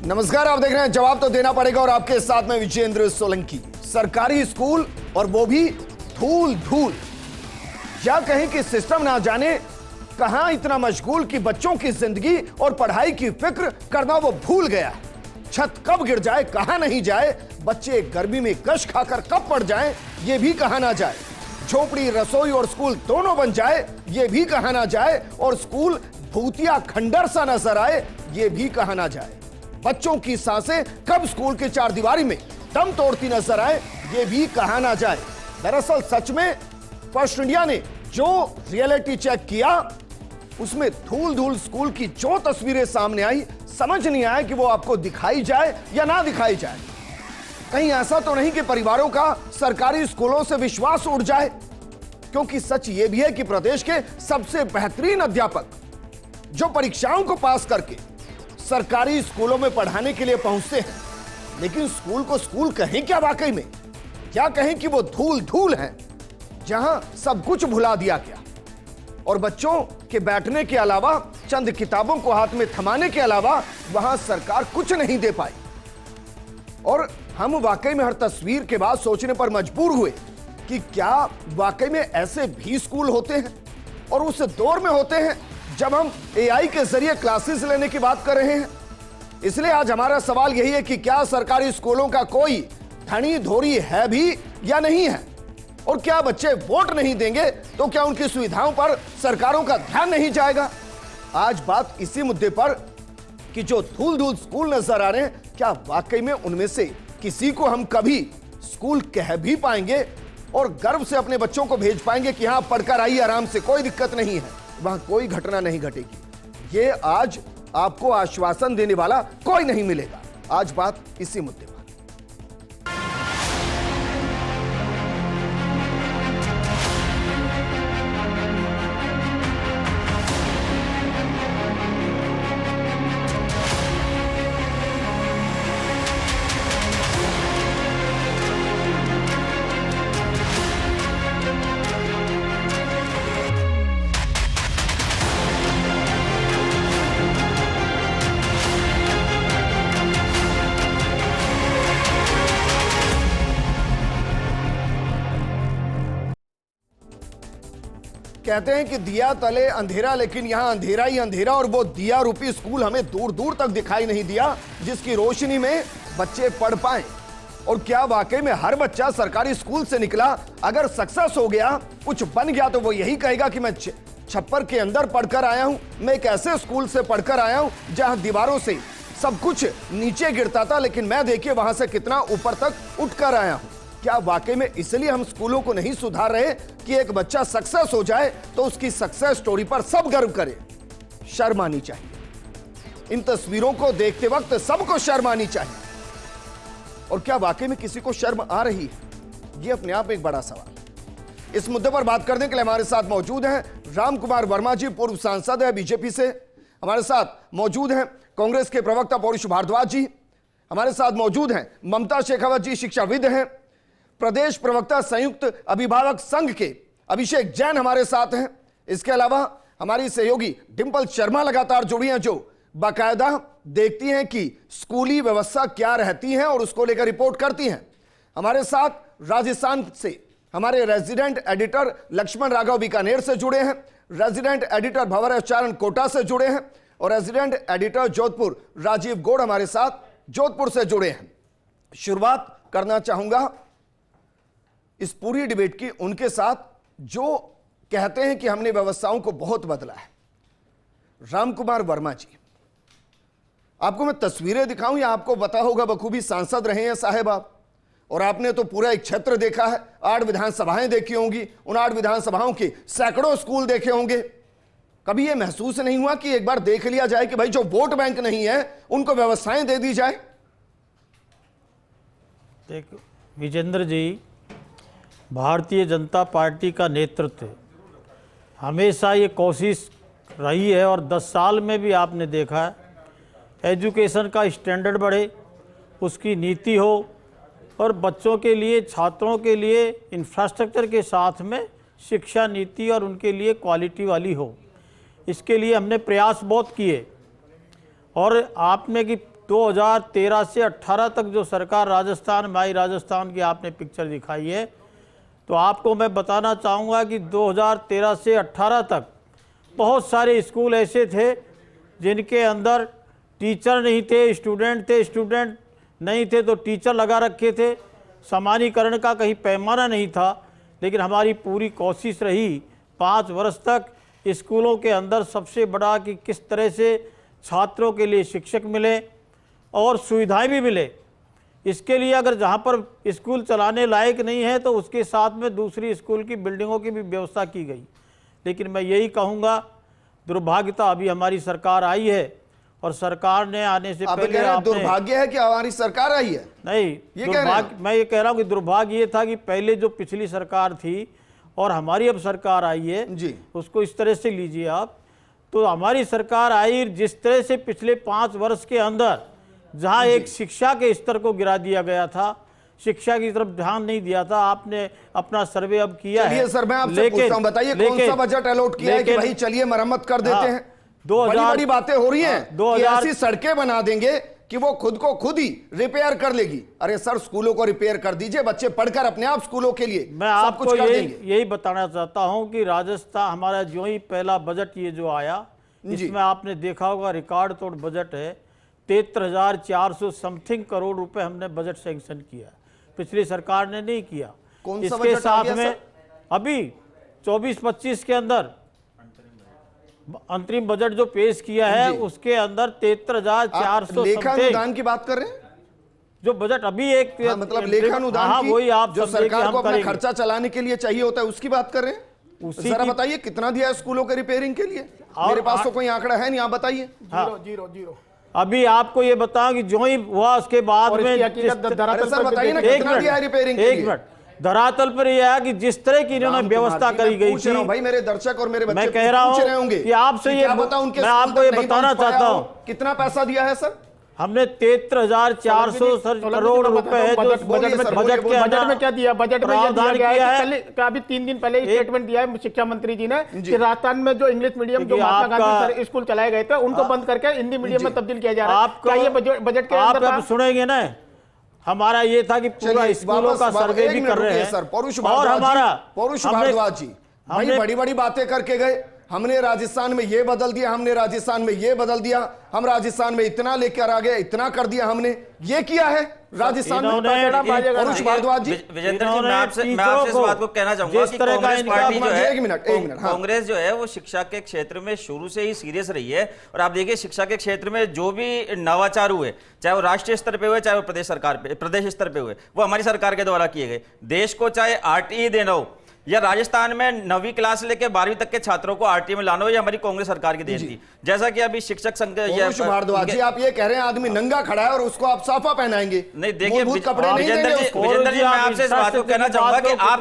नमस्कार, आप देख रहे हैं जवाब तो देना पड़ेगा और आपके साथ में विजेंद्र सोलंकी। सरकारी स्कूल और वो भी धूल धूल, या कहें कि सिस्टम ना जाने कहां इतना मशगूल कि बच्चों की जिंदगी और पढ़ाई की फिक्र करना वो भूल गया। छत कब गिर जाए कहां नहीं जाए, बच्चे गर्मी में कश खाकर कब पड़ जाएं ये भी कहा ना जाए। झोपड़ी, रसोई और स्कूल दोनों बन जाए ये भी कहा ना जाए, और स्कूल भूतिया खंडर सा नजर आए ये भी कहा ना जाए। बच्चों की सांसें कब स्कूल की चारदीवारी में दम तोड़ती नजर आए ये भी कहा ना जाए। दरअसल सच में फर्स्ट इंडिया ने जो रियलिटी चेक किया उसमें धूल धूल स्कूल की जो तस्वीरें सामने आई, समझ नहीं आया कि वो आपको दिखाई जाए या ना दिखाई जाए। कहीं ऐसा तो नहीं कि परिवारों का सरकारी स्कूलों से विश्वास उड़ जाए, क्योंकि सच ये भी है कि प्रदेश के सबसे बेहतरीन अध्यापक जो परीक्षाओं को पास करके सरकारी स्कूलों में पढ़ाने के लिए पहुंचते हैं, लेकिन स्कूल को स्कूल कहें क्या वाकई में, क्या कहें कि वो धूल धूल है जहां सब कुछ भुला दिया गया और बच्चों के बैठने के अलावा, चंद किताबों को हाथ में थमाने के अलावा वहां सरकार कुछ नहीं दे पाई। और हम वाकई में हर तस्वीर के बाद सोचने पर मजबूर हुए कि क्या वाकई में ऐसे भी स्कूल होते हैं, और उस दौर में होते हैं जब हम एआई के जरिए क्लासेस लेने की बात कर रहे हैं। इसलिए आज हमारा सवाल यही है कि क्या सरकारी स्कूलों का कोई धनी धोरी है भी या नहीं है, और क्या बच्चे वोट नहीं देंगे तो क्या उनकी सुविधाओं पर सरकारों का ध्यान नहीं जाएगा। आज बात इसी मुद्दे पर कि जो धूल धूल स्कूल नजर आ रहे हैं, क्या वाकई में उनमें से किसी को हम कभी स्कूल कह भी पाएंगे और गर्व से अपने बच्चों को भेज पाएंगे कि हाँ पढ़कर आइए आराम से, कोई दिक्कत नहीं है, वहां कोई घटना नहीं घटेगी। ये आज आपको आश्वासन देने वाला कोई नहीं मिलेगा। आज बात इसी मुद्दे पर। कहते हैं कि दिया तले अंधेरा, लेकिन यहां अंधेरा ही अंधेरा, और वो दिया रूपी स्कूल हमें दूर दूर तक दिखाई नहीं दिया जिसकी रोशनी में बच्चे पढ़ पाए। और क्या वाकई में हर बच्चा सरकारी स्कूल से निकला अगर सक्सेस हो गया, कुछ बन गया, तो वो यही कहेगा कि मैं छप्पर के अंदर पढ़कर आया हूं, मैं एक ऐसे स्कूल से पढ़कर आया हूं जहां दीवारों से सब कुछ नीचे गिरता था, लेकिन मैं देखिए वहां से कितना ऊपर तक उठकर आया हूं। क्या वाकई में इसलिए हम स्कूलों को नहीं सुधार रहे कि एक बच्चा सक्सेस हो जाए तो उसकी सक्सेस स्टोरी पर सब गर्व करे? शर्म आनी चाहिए। इन तस्वीरों को देखते वक्त सबको शर्म आनी चाहिए। और क्या वाकई में किसी को शर्म आ रही है? यह अपने आप में एक बड़ा सवाल। इस मुद्दे पर बात करने के लिए हमारे साथ मौजूद हैं राम कुमार वर्मा जी, पूर्व सांसद है बीजेपी से। हमारे साथ मौजूद हैं कांग्रेस के प्रवक्ता पौरुष भारद्वाज जी। हमारे साथ मौजूद हैं ममता शेखावत जी, शिक्षाविद हैं। प्रदेश प्रवक्ता संयुक्त अभिभावक संघ के अभिषेक जैन हमारे साथ हैं। इसके अलावा हमारी सहयोगी डिंपल शर्मा लगातार जुड़ी हैं, जो बाकायदा देखती हैं कि स्कूली व्यवस्था क्या रहती है और उसको लेकर रिपोर्ट करती हैं। हमारे साथ राजस्थान से हमारे रेजिडेंट एडिटर लक्ष्मण राघव बीकानेर से जुड़े हैं, रेजिडेंट एडिटर भंवर चारण कोटा से जुड़े हैं, और रेजिडेंट एडिटर जोधपुर राजीव गौड़ हमारे साथ जोधपुर से जुड़े हैं। शुरुआत करना चाहूंगा इस पूरी डिबेट की उनके साथ जो कहते हैं कि हमने व्यवस्थाओं को बहुत बदला है। राम कुमार वर्मा जी, आपको मैं तस्वीरें दिखाऊं या आपको पता होगा बखूबी सांसद रहे हैं साहेब आप, और आपने तो पूरा एक क्षेत्र देखा है, 8 विधानसभाएं देखी होंगी, उन 8 विधानसभाओं के सैकड़ों स्कूल देखे होंगे। कभी यह महसूस नहीं हुआ कि एक बार देख लिया जाए कि भाई जो वोट बैंक नहीं है उनको व्यवस्थाएं दे दी जाए? देखो विजेंद्र जी, भारतीय जनता पार्टी का नेतृत्व हमेशा ये कोशिश रही है, और 10 साल में भी आपने देखा है, एजुकेशन का स्टैंडर्ड बढ़े, उसकी नीति हो, और बच्चों के लिए, छात्रों के लिए इंफ्रास्ट्रक्चर के साथ में शिक्षा नीति और उनके लिए क्वालिटी वाली हो। इसके लिए हमने प्रयास बहुत किए, और आपने कि 2013 से 18 तक जो सरकार राजस्थान में आई, राजस्थान की आपने पिक्चर दिखाई है, तो आपको मैं बताना चाहूँगा कि 2013 से 18 तक बहुत सारे स्कूल ऐसे थे जिनके अंदर टीचर नहीं थे, स्टूडेंट थे, स्टूडेंट नहीं थे तो टीचर लगा रखे थे, सामान्यीकरण का कहीं पैमाना नहीं था। लेकिन हमारी पूरी कोशिश रही 5 वर्ष तक स्कूलों के अंदर सबसे बड़ा कि किस तरह से छात्रों के लिए शिक्षक मिले और सुविधाएं भी मिले। इसके लिए अगर जहाँ पर स्कूल चलाने लायक नहीं है तो उसके साथ में दूसरी स्कूल की बिल्डिंगों की भी व्यवस्था की गई। लेकिन मैं यही कहूँगा, दुर्भाग्यता अभी हमारी सरकार आई है और सरकार ने आने से पहले दुर्भाग्य है कि हमारी सरकार आई है? नहीं, ये दुर्भाग्य, मैं ये कह रहा हूँ कि दुर्भाग्य ये था कि पहले जो पिछली सरकार थी और हमारी अब सरकार आई है जी, उसको इस तरह से लीजिए आप। तो हमारी सरकार आई, जिस तरह से पिछले 5 वर्ष के अंदर जहाँ एक शिक्षा के स्तर को गिरा दिया गया था, शिक्षा की तरफ ध्यान नहीं दिया था, आपने अपना सर्वे अब किया है। सर मैं आपसे पूछता हूं, बताइए कौन सा बजट अलॉट किया है कि भाई चलिए मरम्मत कर देते हैं? बड़ी बातें हो रही हैं कि ऐसी सड़कें बना देंगे कि वो खुद को खुद ही रिपेयर कर लेगी। अरे सर, स्कूलों को रिपेयर कर दीजिए, बच्चे पढ़कर अपने आप स्कूलों के लिए मैं आपको यही बताना चाहता हूं कि राजस्थान हमारा जो ही पहला बजट ये जो आया, इसमें आपने देखा होगा रिकॉर्ड तोड़ बजट है। 73,400 समथिंग करोड़ रुपए हमने बजट सैंक्शन किया, पिछली सरकार ने नहीं किया। इसके साथ में अभी 24-25 के अंदर अंतरिम बजट जो पेश किया है उसके अंदर 73,400 लेखा अनुदान की बात कर रहे हैं। जो बजट अभी एक मतलब लेखा अनुदान की, वही आप जो सरकार को अपना खर्चा चलाने के लिए चाहिए होता है, उसकी बात कर रहे हैं। जरा बताइए कितना दिया है स्कूलों के रिपेयरिंग के लिए? मेरे पास तो कोई आंकड़ा है नहीं, आप बताइए। जीरो। अभी आपको ये बताऊं कि जो ही हुआ उसके बाद में सर बताइए ना कितना दिया है रिपेयरिंग के लिए? एक मिनट, धरातल पर यह है कि जिस तरह की इन्होंने व्यवस्था करी गई थी, भाई मेरे दर्शक और मेरे बच्चे मैं कह रहा हूं कि आपसे ये मैं आपको ये बताना चाहता हूं, कितना पैसा दिया है सर? हमने 73,400 करोड़ रुपए है जो बजट में क्या दिया? बजट में प्रावधान किया है। अभी 3 दिन पहले स्टेटमेंट दिया है शिक्षा मंत्री जी ने कि राजस्थान में जो इंग्लिश मीडियम जो महात्मा गांधी स्कूल चलाए गए थे उनको बंद करके हिंदी मीडियम में तब्दील किया जा रहा है। क्या ये बजट के अंदर आप सुनेंगे ना? हमारा ये था कि पूरा स्कूलों का सर्वे भी कर रहे हैं और हमारा पौरुष भारद्वाज जी भाई बड़ी बड़ी बातें करके गए, हमने राजस्थान में ये बदल दिया, हमने राजस्थान में ये बदल दिया, हम राजस्थान में इतना लेकर आ गए, इतना कर दिया हमने, ये किया है राजस्थान में। पौरुष भारद्वाज जी, विजेंद्र जी, मैं आपसे इस बात को कहना चाहूंगा कि कांग्रेस पार्टी जो है, एक मिनट कांग्रेस जो है वो शिक्षा के क्षेत्र में शुरू से ही सीरियस रही है। और आप देखिए शिक्षा के क्षेत्र में जो भी नवाचार हुए, चाहे वो राष्ट्रीय स्तर पे हुए, चाहे वो प्रदेश स्तर पे हुए, वो हमारी सरकार के द्वारा किए गए। देश को चाहे आरटीई देना हो या राजस्थान में 9वीं क्लास लेके 12वीं तक के छात्रों को आरटीई में लाना हो, ये हमारी कांग्रेस सरकार की देन थी। जैसा कि अभी शिक्षक संघ भारद्वाज जी आप ये कह रहे हैं आदमी नंगा खड़ा है और उसको आप साफा पहनाएंगे? नहीं देखिए कपड़े नहीं देंगे उसको। विजेंद्र जी, मैं आपसे इस बात को कहना चाहूंगा कि आप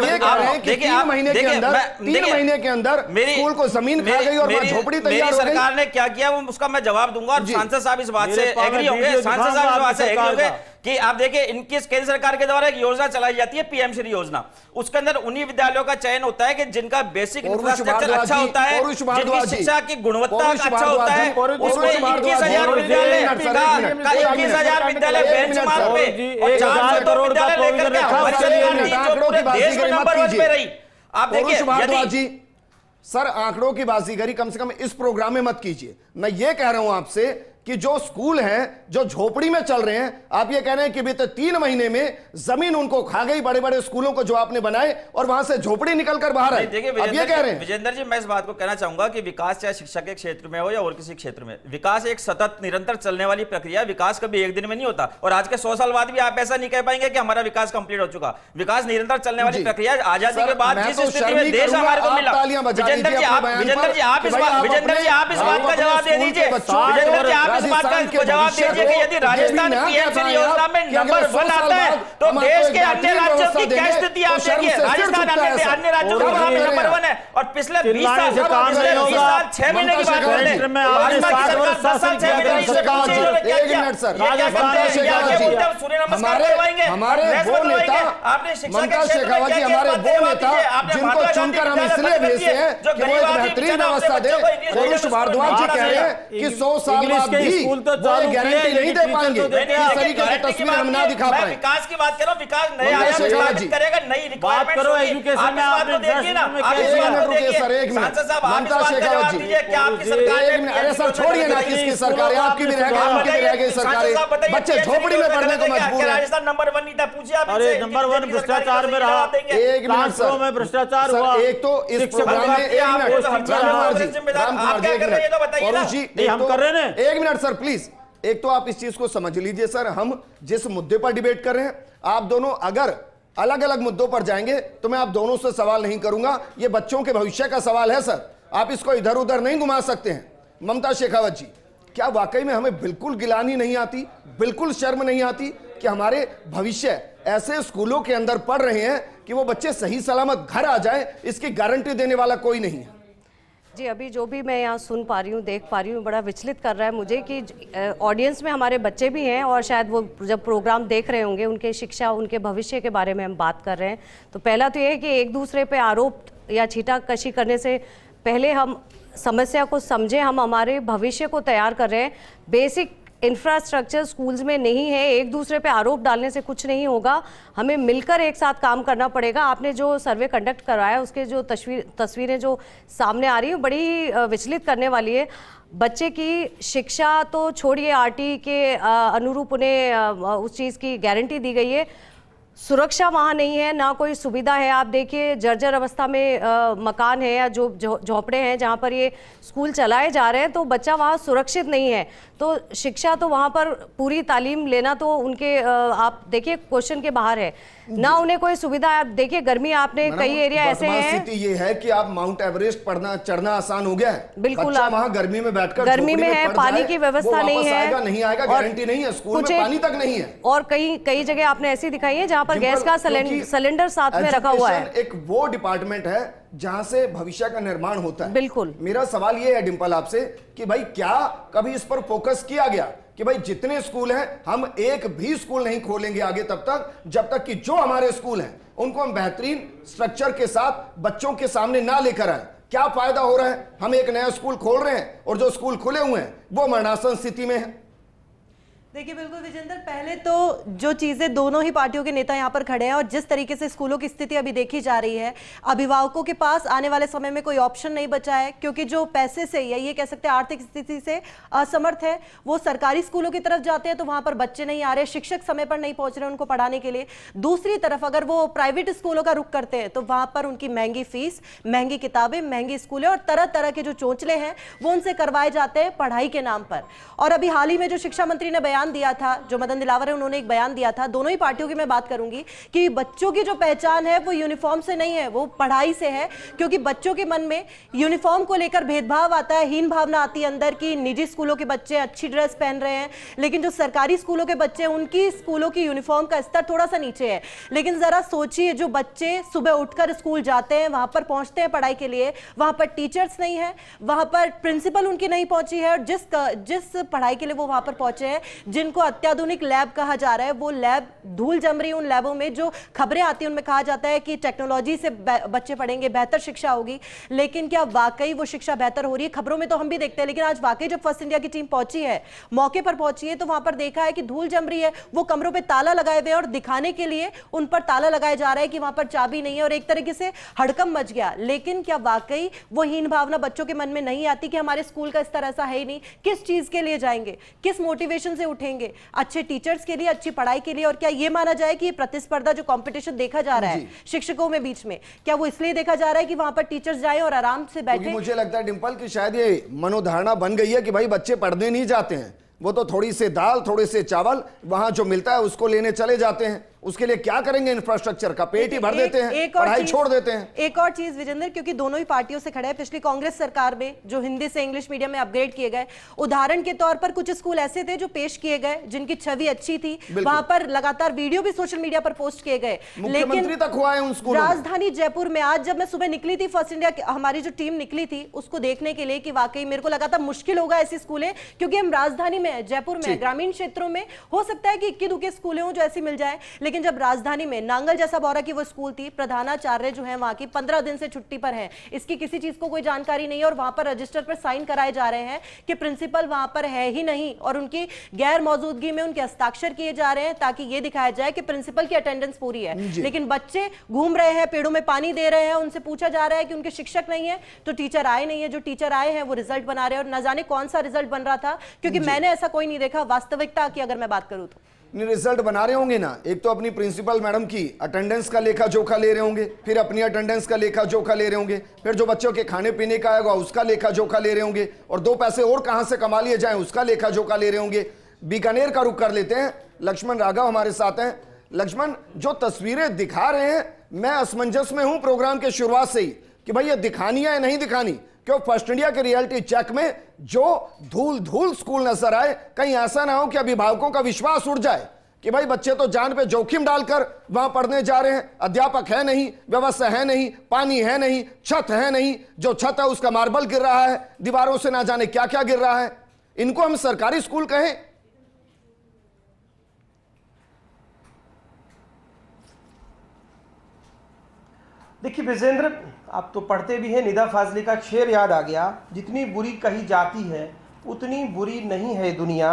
ये कह रहे हैं कि 3 महीने के अंदर स्कूल को जमीन खा गई और झोपड़ी तैयार हो गई। सरकार ने क्या किया वो उसका मैं जवाब दूंगा और सांसद साहब इस बात से एग्री होंगे, सांसद साहब इस बात से एग्री होंगे कि आप देखिए इनकी केंद्र सरकार के द्वारा एक योजना चलाई जाती है पीएम श्री योजना। उसके अंदर उन्हीं विद्यालयों का चयन होता है कि जिनका बेसिक इंफ्रास्ट्रक्चर अच्छा होता है, जिनकी शिक्षा की गुणवत्ता अच्छा होता है। उसमें 21,000 विद्यालय का 21,000 विद्यालय बेंचमार्क पे और 400 करोड़ विद्यालय लेकर के हमारी सरकार जो पूरे देश में नंबर 1 पे रही। आप देखिए जी सर, आंकड़ों की बाजीगरी कम से कम इस प्रोग्राम में मत कीजिए। मैं ये कह रहा हूं आपसे कि जो स्कूल हैं जो झोपड़ी में चल रहे हैं, आप ये कह रहे हैं कि बीते 3 महीने में जमीन उनको खा गई, बड़े बड़े स्कूलों को जो आपने बनाए और वहां से झोपड़ी निकलकर बाहर आई। अब ये कह रहे हैं विजेंद्र जी, मैं इस बात को कहना चाहूंगा कि विकास चाहे शिक्षा के क्षेत्र में हो या और किसी क्षेत्र में, विकास एक सतत निरंतर चलने वाली प्रक्रिया। विकास कभी एक दिन में नहीं होता और आज के 100 साल बाद भी आप ऐसा नहीं कह पाएंगे कि हमारा विकास कंप्लीट हो चुका। विकास निरंतर चलने वाली प्रक्रिया। आजादी के बाद जिस स्थिति में देश हमारे को मिला, विजेंद्र जी आप इस बात का जवाब दे दीजिए। विजेंद्र जी आप इस बात का जवाब दीजिए कि यदि राजस्थान पीएम योजना में नंबर 1 आता है तो देश के अन्य राज्यों की क्या स्थिति आप देखिए। राजस्थान अन्य राज्यों के मुकाबले नंबर 1 है और पिछले 20 साल 6 महीने की बात करते हैं, भाजपा की सरकार 10 साल 6 महीने की हमारे वो नेता आपने शिक्षा के क्षेत्र में क्या हमारे वो नेता जिनको चुनकर हम इसलिए भेजते हैं कि वो एक बेहतरीन व्यवस्था दे। पौरुष भारद्वाज जी कह रहे हैं कि 100 साल बाद भी स्कूल तो वो चालू किए, गारंटी नहीं लेकिन दे टीचर पाएंगे तो देते हैं। इस तरीके से तस्वीर हम ना दिखा मैं पाए। विकास की बात कर रहा हूँ, विकास नए ममता आयाम शेखावत स्थापित जी। करेगा, नई बात रिक्वायरमेंट करो एजुकेशन में, आपने देखिए ना, इंफ्रास्ट्रक्चर में आप क्या इस किया? बात को रुकिए देखिए। सर, एक मिनट। सांसद साहब, आप इस ममता बात का शेखावत जवाब जी। दीजिए कि आपकी सरकार एक मिनट, अरे सर छोड़िए ना, किसकी सरकार है, आपकी भी रहेगा, उनकी भी रहेगी सरकारें, बच्चे झोपड़ी में पढ़ने को मजबूर है। राजस्थान नंबर 1 नहीं था, पूछिए आप अरे इनसे, नंबर इनकी 1 सरकार भ्रष्टाचार में का रहा, जवाब देंगे। एक मिनट ट्रांसफर में भ्रष्टाचार हुआ। सर, एक तो इस शिक्षक प्रोग्राम में, एक आप मिनट, वो राम कुमार जी, राम कुमार जी, क्या एक कर रहे हैं ये तो मिनट, बताइए ना। पौरुष जी, नहीं, एक हम तो- कर रहे हैं ना। एक मिनट सर प्लीज, एक तो आप इस चीज को समझ लीजिए सर, हम जिस मुद्दे पर डिबेट कर रहे हैं, आप दोनों अगर अलग अलग मुद्दों पर जाएंगे तो मैं आप दोनों से सवाल नहीं करूंगा, ये बच्चों के भविष्य का सवाल है सर, आप इसको इधर उधर नहीं घुमा सकते हैं। ममता शेखावत जी, क्या वाकई में हमें बिल्कुल गिलानी नहीं आती, बिल्कुल शर्म नहीं आती कि हमारे भविष्य ऐसे स्कूलों के अंदर पढ़ रहे हैं कि वो बच्चे सही सलामत घर आ जाए, इसकी गारंटी देने वाला कोई नहीं है। जी, अभी जो भी मैं यहाँ सुन पा रही हूँ, देख पा रही हूँ, बड़ा विचलित कर रहा है मुझे कि ऑडियंस में हमारे बच्चे भी हैं और शायद वो जब प्रोग्राम देख रहे होंगे, उनके शिक्षा, उनके भविष्य के बारे में हम बात कर रहे हैं। तो पहला तो ये है कि एक दूसरे पे आरोप या छींटाकशी करने से पहले हम समस्या को समझें, हम हमारे भविष्य को तैयार कर रहे हैं। बेसिक इंफ्रास्ट्रक्चर स्कूल्स में नहीं है, एक दूसरे पे आरोप डालने से कुछ नहीं होगा, हमें मिलकर एक साथ काम करना पड़ेगा। आपने जो सर्वे कंडक्ट करवाया, उसके जो तस्वीरें जो सामने आ रही हैं, बड़ी विचलित करने वाली है। बच्चे की शिक्षा तो छोड़िए, आरटी के अनुरूप उन्हें उस चीज़ की गारंटी दी गई है, सुरक्षा वहाँ नहीं है, ना कोई सुविधा है। आप देखिए जर्जर अवस्था में मकान है या जो झोपड़े हैं जहाँ पर ये स्कूल चलाए जा रहे हैं, तो बच्चा वहाँ सुरक्षित नहीं है। तो शिक्षा तो वहाँ पर पूरी तालीम लेना तो उनके आप देखिए क्वेश्चन के बाहर है, ना उन्हें कोई सुविधा। आप देखिए गर्मी, आपने कई एरिया ऐसे हैं, स्थिति ये है कि आप माउंट एवरेस्ट पढ़ना चढ़ना आसान हो गया है, बिल्कुल, बच्चा आप वहाँ गर्मी में बैठकर गर्मी में है, पढ़ पानी जाए, की व्यवस्था वो नहीं वापस है, आएगा नहीं आएगा गारंटी नहीं है, स्कूल में पानी तक नहीं है। और कई जगह आपने ऐसी दिखाई है जहाँ पर गैस का सिलेंडर साथ में रखा हुआ है। एक वो डिपार्टमेंट है जहां से भविष्य का निर्माण होता है। बिल्कुल। मेरा सवाल ये है डिंपल आपसे कि भाई क्या कभी इस पर फोकस किया गया कि भाई जितने स्कूल हैं, हम एक भी स्कूल नहीं खोलेंगे आगे तब तक जब तक कि जो हमारे स्कूल हैं उनको हम बेहतरीन स्ट्रक्चर के साथ बच्चों के सामने ना लेकर आए। क्या फायदा हो रहा है, हम एक नया स्कूल खोल रहे हैं और जो स्कूल खुले हुए हैं वो मरणासन स्थिति में है। देखिए बिल्कुल विजेंद्र, पहले तो जो चीज़ें दोनों ही पार्टियों के नेता यहाँ पर खड़े हैं और जिस तरीके से स्कूलों की स्थिति अभी देखी जा रही है, अभिभावकों के पास आने वाले समय में कोई ऑप्शन नहीं बचा है, क्योंकि जो पैसे से या ये कह सकते हैं आर्थिक स्थिति से असमर्थ है, वो सरकारी स्कूलों की तरफ जाते हैं तो वहाँ पर बच्चे नहीं आ रहे, शिक्षक समय पर नहीं पहुँच रहे उनको पढ़ाने के लिए। दूसरी तरफ अगर वो प्राइवेट स्कूलों का रुख करते हैं तो वहाँ पर उनकी महंगी फीस, महंगी किताबें, महंगी स्कूलें और तरह तरह के जो चोंचले हैं वो उनसे करवाए जाते हैं पढ़ाई के नाम पर। और अभी हाल ही में जो शिक्षा मंत्री ने बयान दिया था, जो मदन दिलावर है, उन्होंने एक बयान दिया था, दोनों ही पार्टियों की मैं बात करूंगी, कि बच्चों की जो पहचान है वो यूनिफॉर्म से नहीं है, वो पढ़ाई से है। क्योंकि बच्चों के मन में यूनिफॉर्म को लेकर भेदभाव आता है, हीन भावना आती है अंदर की निजी स्कूलों के बच्चे अच्छी ड्रेस पहन रहे हैं, लेकिन जो सरकारी स्कूलों के बच्चे, उनकी स्कूलों की यूनिफॉर्म का स्तर थोड़ा सा नीचे है। लेकिन जरा सोचिए, जो बच्चे सुबह उठकर स्कूल जाते हैं, वहां पर पहुंचते हैं पढ़ाई के लिए, वहां पर टीचर्स नहीं है, वहां पर प्रिंसिपल उनकी नहीं पहुंची है, और जिस पढ़ाई के लिए वो वहां पर पहुंचे हैं, जिनको अत्याधुनिक लैब कहा जा रहा है, वो लैब धूल जम रही है। उन लैबों में जो खबरें आती हैं उनमें कहा जाता है कि टेक्नोलॉजी से बच्चे पढ़ेंगे, बेहतर शिक्षा होगी, लेकिन क्या वाकई वो शिक्षा बेहतर हो रही है? खबरों में तो हम भी देखते हैं, लेकिन आज वाकई जब फर्स्ट इंडिया की टीम पहुंची है, मौके पर पहुंची है, तो वहां पर देखा है कि धूल जम रही है, वो कमरों पर ताला लगाए हुए और दिखाने के लिए उन पर ताला लगाया जा रहा है कि वहां पर चाबी नहीं है, और एक तरीके से हड़कंप मच गया। लेकिन क्या वाकई वो हीन भावना बच्चों के मन में नहीं आती कि हमारे स्कूल का स्तर ऐसा है ही नहीं? किस चीज के लिए जाएंगे, किस मोटिवेशन से उठेंगे? अच्छे टीचर्स के लिए, अच्छी पढ़ाई के लिए। और क्या ये माना जाए कि ये प्रतिस्पर्धा, जो कंपटीशन देखा जा रहा है शिक्षकों में बीच में, क्या वो इसलिए देखा जा रहा है कि वहां पर टीचर्स जाएं और आराम से बैठे? मुझे लगता है डिंपल कि शायद ये मनोधारणा बन गई है कि भाई बच्चे पढ़ने नहीं जाते हैं, वो तो थोड़ी से दाल, थोड़े से चावल वहां जो मिलता है उसको लेने चले जाते हैं। उसके लिए क्या करेंगे? इंफ्रास्ट्रक्चर का पेट ही भर देते हैं, पढ़ाई छोड़ देते हैं। एक और चीज विजेंद्र, क्योंकि दोनों ही पार्टियों से खड़े हैं, पिछली कांग्रेस सरकार में जो हिंदी से इंग्लिश मीडियम में अपग्रेड किए गए, उदाहरण के तौर पर कुछ स्कूल ऐसे थे जो पेश किए गए, जिनकी छवि अच्छी थी, वहां पर लगातार वीडियो भी सोशल मीडिया पर पोस्ट किए गए, लेकिन तक हुआ है उन स्कूलों में। राजधानी जयपुर में आज जब मैं सुबह निकली थी, फर्स्ट इंडिया हमारी जो टीम निकली थी उसको देखने के लिए, कि वाकई मेरे को लगा था मुश्किल होगा ऐसी स्कूलें, क्योंकि हम राजधानी में, जयपुर में, ग्रामीण क्षेत्रों में हो सकता है कि इक्की दुक्के स्कूलें हो जो ऐसी मिल जाए, लेकिन लेकिन जब राजधानी में नांगल जैसा बौरा की वो स्कूल थी, प्रधानाचार्य जो है वहां की 15 दिन से छुट्टी पर है, इसकी किसी चीज को कोई जानकारी नहीं है और वहां पर रजिस्टर पर साइन कराए जा रहे हैं कि प्रिंसिपल वहां पर है ही नहीं और उनकी गैर मौजूदगी में उनके हस्ताक्षर किए जा रहे हैं ताकि यह दिखाया जाए कि प्रिंसिपल की अटेंडेंस पूरी है। लेकिन बच्चे घूम रहे हैं, पेड़ों में पानी दे रहे हैं, उनसे पूछा जा रहा है कि उनके शिक्षक नहीं है तो टीचर आए नहीं है, जो टीचर आए हैं वो रिजल्ट बना रहे हैं और न जाने कौन सा रिजल्ट बन रहा था, क्योंकि मैंने ऐसा कोई नहीं देखा वास्तविकता की अगर मैं बात करूं तो। रिजल्ट बना रहे होंगे ना, एक तो अपनी प्रिंसिपल मैडम की अटेंडेंस का लेखा जोखा ले रहे होंगे, फिर अपनी अटेंडेंस का लेखा जोखा ले रहे होंगे, फिर जो बच्चों के खाने पीने का आएगा उसका लेखा जोखा ले रहे होंगे और 2 पैसे और कहां से कमा लिए जाएं उसका लेखा जोखा ले रहे होंगे। बीकानेर का रुख कर लेते हैं, लक्ष्मण राघव हमारे साथ हैं। लक्ष्मण, जो तस्वीरें दिखा रहे हैं मैं असमंजस में हूं प्रोग्राम के शुरुआत से ही कि भाई ये दिखानी है या नहीं दिखानी, क्यों फर्स्ट इंडिया के रियलिटी चेक में जो धूल धूल स्कूल नजर आए, कहीं ऐसा ना हो कि अभिभावकों का विश्वास उड़ जाए कि भाई बच्चे तो जान पे जोखिम डालकर वहां पढ़ने जा रहे हैं, अध्यापक है नहीं, व्यवस्था है नहीं, पानी है नहीं, छत है नहीं, जो छत है उसका मार्बल गिर रहा है, दीवारों से ना जाने क्या क्या गिर रहा है। इनको हम सरकारी स्कूल कहें? देखिए विजेंद्र, आप तो पढ़ते भी हैं, निदा फाजली का शेर याद आ गया, जितनी बुरी कही जाती है उतनी बुरी नहीं है दुनिया,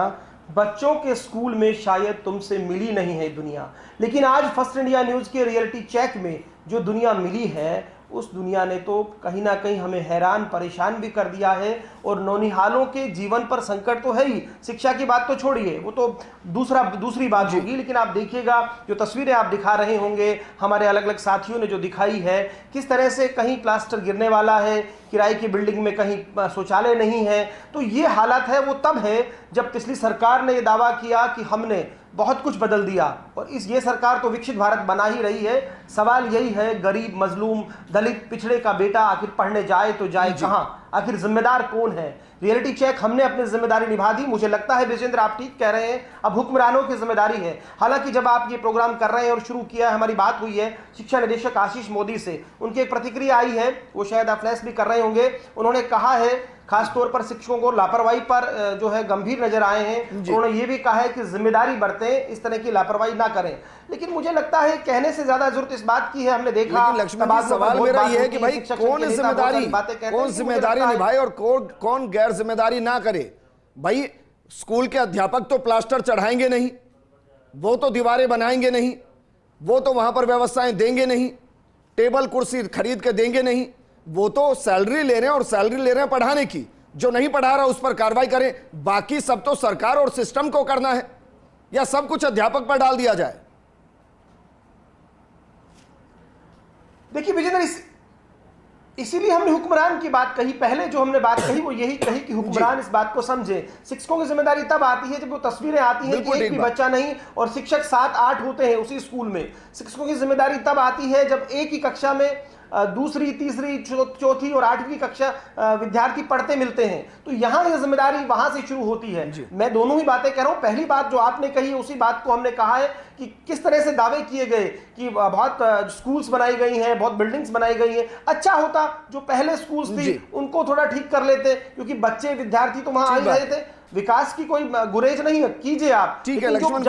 बच्चों के स्कूल में शायद तुमसे मिली नहीं है दुनिया। लेकिन आज फर्स्ट इंडिया न्यूज़ के रियलिटी चेक में जो दुनिया मिली है उस दुनिया ने तो कहीं ना कहीं हमें हैरान परेशान भी कर दिया है और नौनिहालों के जीवन पर संकट तो है ही, शिक्षा की बात तो छोड़िए, वो तो दूसरी बात होगी। लेकिन आप देखिएगा जो तस्वीरें आप दिखा रहे होंगे, हमारे अलग अलग साथियों ने जो दिखाई है, किस तरह से कहीं प्लास्टर गिरने वाला है, किराए की बिल्डिंग में कहीं शौचालय नहीं है। तो ये हालत है वो तब है जब पिछली सरकार ने ये दावा किया कि हमने बहुत कुछ बदल दिया और ये सरकार तो विकसित भारत बना ही रही है। सवाल यही है, गरीब, मजलूम, दलित, पिछड़े का बेटा आखिर पढ़ने जाए तो जाए कहाँ, आखिर जिम्मेदार कौन है? रियलिटी चेक हमने अपनी जिम्मेदारी निभा दी। मुझे लगता है विजेंद्र आप ठीक कह रहे हैं, अब हुक्मरानों की जिम्मेदारी है। हालांकि जब आप ये प्रोग्राम कर रहे हैं और शुरू किया है, हमारी बात हुई है शिक्षा निदेशक आशीष मोदी से, उनकी एक प्रतिक्रिया आई है, वो शायद आप फ्लैश भी कर रहे होंगे। उन्होंने कहा है खासतौर पर शिक्षकों को लापरवाही पर जो है गंभीर नजर आए हैं। उन्होंने ये भी कहा है कि जिम्मेदारी बरतें, इस तरह की लापरवाही ना करें। लेकिन मुझे लगता है कहने से ज्यादा जरूरत इस बात की है, हमने देखा लक्ष्मण जी, सवाल मेरा ये है कि भाई कौन जिम्मेदारी निभाए और कौन गैर जिम्मेदारी ना करे। भाई स्कूल के अध्यापक तो प्लास्टर चढ़ाएंगे नहीं, वो तो दीवारें बनाएंगे नहीं, वो तो वहां पर व्यवस्थाएं देंगे नहीं, टेबल कुर्सी खरीद के देंगे नहीं, वो तो सैलरी ले रहे हैं और सैलरी ले रहे हैं पढ़ाने की। जो नहीं पढ़ा रहा उस पर कार्रवाई करें, बाकी सब तो सरकार और सिस्टम को करना है, या सब कुछ अध्यापक पर डाल दिया जाए? देखिए विजेंद्र, इसीलिए हमने हुक्मरान की बात कही। पहले जो हमने बात कही वो यही कही कि हुक्मरान इस बात को समझे। शिक्षकों की जिम्मेदारी तब आती है जब वो तस्वीरें आती हैं कि एक भी बच्चा नहीं और शिक्षक 7-8 होते हैं उसी स्कूल में। शिक्षकों की जिम्मेदारी तब आती है जब एक ही कक्षा में दूसरी, तीसरी, चौथी और 8वीं कक्षा विद्यार्थी पढ़ते मिलते हैं। तो यहाँ ये जिम्मेदारी वहां से शुरू होती है। मैं दोनों ही बातें कह रहा हूँ। पहली बात जो आपने कही उसी बात को हमने कहा है कि किस तरह से दावे किए गए कि बहुत स्कूल्स बनाई गई हैं, बहुत बिल्डिंग्स बनाई गई हैं। अच्छा होता जो पहले स्कूल्स थी उनको थोड़ा ठीक कर लेते, क्योंकि बच्चे विद्यार्थी तो वहां आ रहे थे। विकास की कोई गुरेज नहीं है, कीजिए आप। ठीक है लक्ष्मण,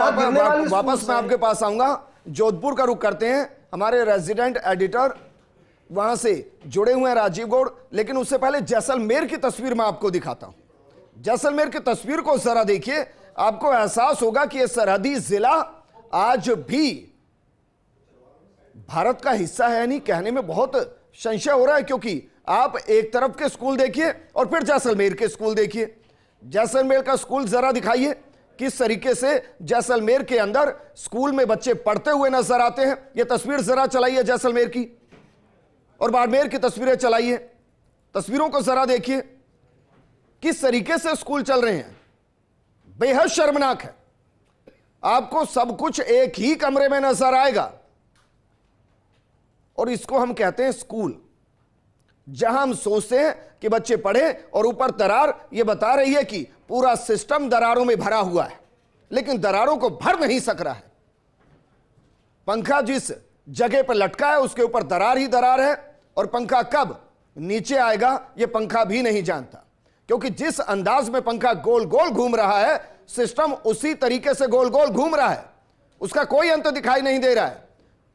वापस मैं आपके पास आऊंगा। जोधपुर का रुख करते हैं, हमारे रेजिडेंट एडिटर वहां से जुड़े हुए हैं राजीव गौड़। लेकिन उससे पहले जैसलमेर की तस्वीर मैं आपको दिखाता हूं। जैसलमेर की तस्वीर को जरा देखिए, आपको एहसास होगा कि यह सरहदी जिला आज भी भारत का हिस्सा है नहीं। कहने में बहुत संशय हो रहा है, क्योंकि आप एक तरफ के स्कूल देखिए और फिर जैसलमेर के स्कूल देखिए। जैसलमेर का स्कूल जरा दिखाइए, किस तरीके से जैसलमेर के अंदर स्कूल में बच्चे पढ़ते हुए नजर आते हैं। यह तस्वीर जरा चलाइए जैसलमेर की, और बाड़मेर की तस्वीरें चलाइए। तस्वीरों को जरा देखिए किस तरीके से स्कूल चल रहे हैं, बेहद शर्मनाक है। आपको सब कुछ एक ही कमरे में नजर आएगा और इसको हम कहते हैं स्कूल, जहां हम सोचते हैं कि बच्चे पढ़े और ऊपर दरार ये बता रही है कि पूरा सिस्टम दरारों में भरा हुआ है, लेकिन दरारों को भर नहीं सक रहा है। पंखा जिस जगह पर लटका है उसके ऊपर दरार ही दरार है, और पंखा कब नीचे आएगा यह पंखा भी नहीं जानता, क्योंकि जिस अंदाज में पंखा गोल गोल घूम रहा है सिस्टम उसी तरीके से गोल गोल घूम रहा है। उसका कोई अंत दिखाई नहीं दे रहा है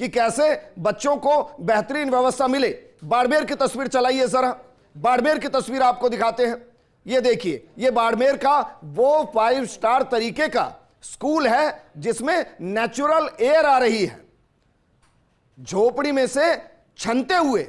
कि कैसे बच्चों को बेहतरीन व्यवस्था मिले। बाड़मेर की तस्वीर चलाइए जरा, बाड़मेर की तस्वीर आपको दिखाते हैं। ये देखिए, ये बाड़मेर का वो 5 स्टार तरीके का स्कूल है जिसमें नेचुरल एयर आ रही है, झोपड़ी में से छनते हुए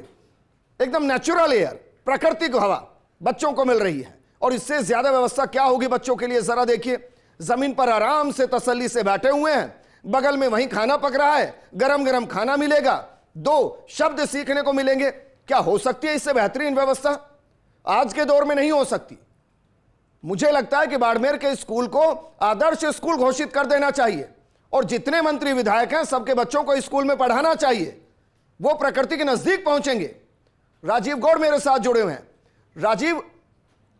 एकदम नेचुरल एयर, प्राकृतिक हवा बच्चों को मिल रही है। और इससे ज्यादा व्यवस्था क्या होगी बच्चों के लिए, जरा देखिए। जमीन पर आराम से तसल्ली से बैठे हुए हैं, बगल में वहीं खाना पक रहा है, गरम गरम खाना मिलेगा, 2 शब्द सीखने को मिलेंगे। क्या हो सकती है इससे बेहतरीन व्यवस्था? आज के दौर में नहीं हो सकती। मुझे लगता है कि बाड़मेर के स्कूल को आदर्श स्कूल घोषित कर देना चाहिए और जितने मंत्री विधायक हैं सबके बच्चों को स्कूल में पढ़ाना चाहिए। वो प्रकृति के नजदीक पहुंचेंगे। राजीव गौड़ मेरे साथ जुड़े हुए हैं। राजीव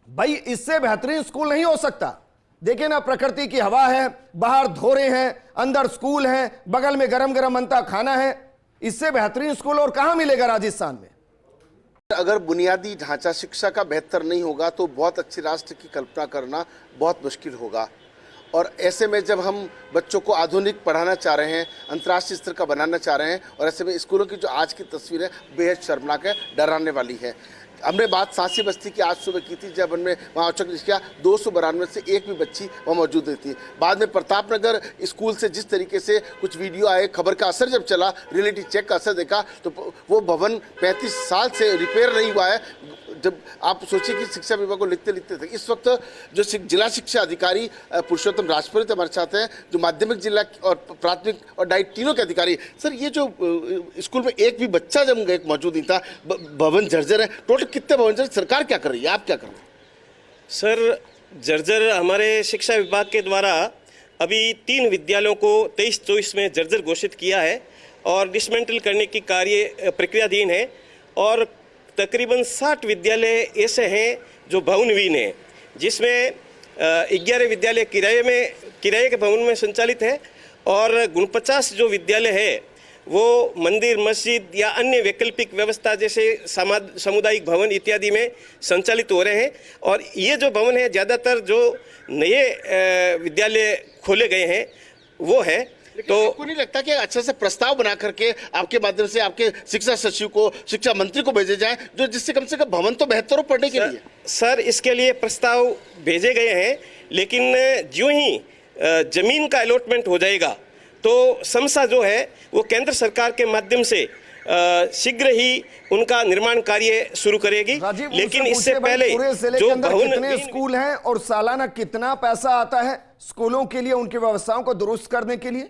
भाई, इससे बेहतरीन स्कूल नहीं हो सकता। देखिए ना, प्रकृति की हवा है, बाहर धोरे हैं, अंदर स्कूल है, बगल में गरम गरम बनता खाना है। इससे बेहतरीन स्कूल और कहां मिलेगा राजस्थान में? अगर बुनियादी ढांचा शिक्षा का बेहतर नहीं होगा तो बहुत अच्छे राष्ट्र की कल्पना करना बहुत मुश्किल होगा। और ऐसे में जब हम बच्चों को आधुनिक पढ़ाना चाह रहे हैं, अंतर्राष्ट्रीय स्तर का बनाना चाह रहे हैं, और ऐसे में स्कूलों की जो आज की तस्वीर है बेहद शर्मनाक है, डराने वाली है। हमने बात सांसी बस्ती की आज सुबह की थी, जब हमने वहाँ औचक किया 292 से एक भी बच्ची वहाँ मौजूद नहीं थी। बाद में प्रतापनगर स्कूल से जिस तरीके से कुछ वीडियो आए, खबर का असर जब चला, रियलिटी चेक का असर देखा, तो वो भवन 35 साल से रिपेयर नहीं हुआ है। जब आप सोचिए कि शिक्षा विभाग को लिखते लिखते थे। इस वक्त जो जिला शिक्षा अधिकारी पुरुषोत्तम राजपुरोहित हमारे साथ हैं, जो माध्यमिक जिला और प्राथमिक और डाइट तीनों के अधिकारी। सर, ये जो स्कूल में एक भी बच्चा जब गए मौजूद नहीं था, भवन जर्जर है, टोटल कितने भवन जर्जर, सरकार क्या कर रही है, आप क्या कर रहे हैं? सर, जर्जर हमारे शिक्षा विभाग के द्वारा अभी 3 विद्यालयों को 23-24 में जर्जर घोषित किया है और डिसमेंटल करने की कार्य प्रक्रियाधीन है। और तकरीबन 60 विद्यालय ऐसे हैं जो भवनहीन हैं, जिसमें 11 विद्यालय किराए के भवन में संचालित है और 49 जो विद्यालय है वो मंदिर, मस्जिद या अन्य वैकल्पिक व्यवस्था जैसे सामुदायिक भवन इत्यादि में संचालित हो रहे हैं। और ये जो भवन है, ज़्यादातर जो नए विद्यालय खोले गए हैं वो है। तो आपको नहीं लगता कि अच्छा से प्रस्ताव बना करके आपके माध्यम से आपके शिक्षा सचिव को, शिक्षा मंत्री को भेजे जाए, जो जिससे कम से कम भवन तो बेहतर हो पढ़ने के लिए? सर, इसके लिए प्रस्ताव भेजे गए हैं, लेकिन जो ही जमीन का अलॉटमेंट हो जाएगा तो समसा जो है वो केंद्र सरकार के माध्यम से शीघ्र ही उनका निर्माण कार्य शुरू करेगी। लेकिन इससे पहले जो भवन, कितने स्कूल हैं और सालाना कितना पैसा आता है स्कूलों के लिए, उनकी व्यवस्थाओं को दुरुस्त करने के लिए?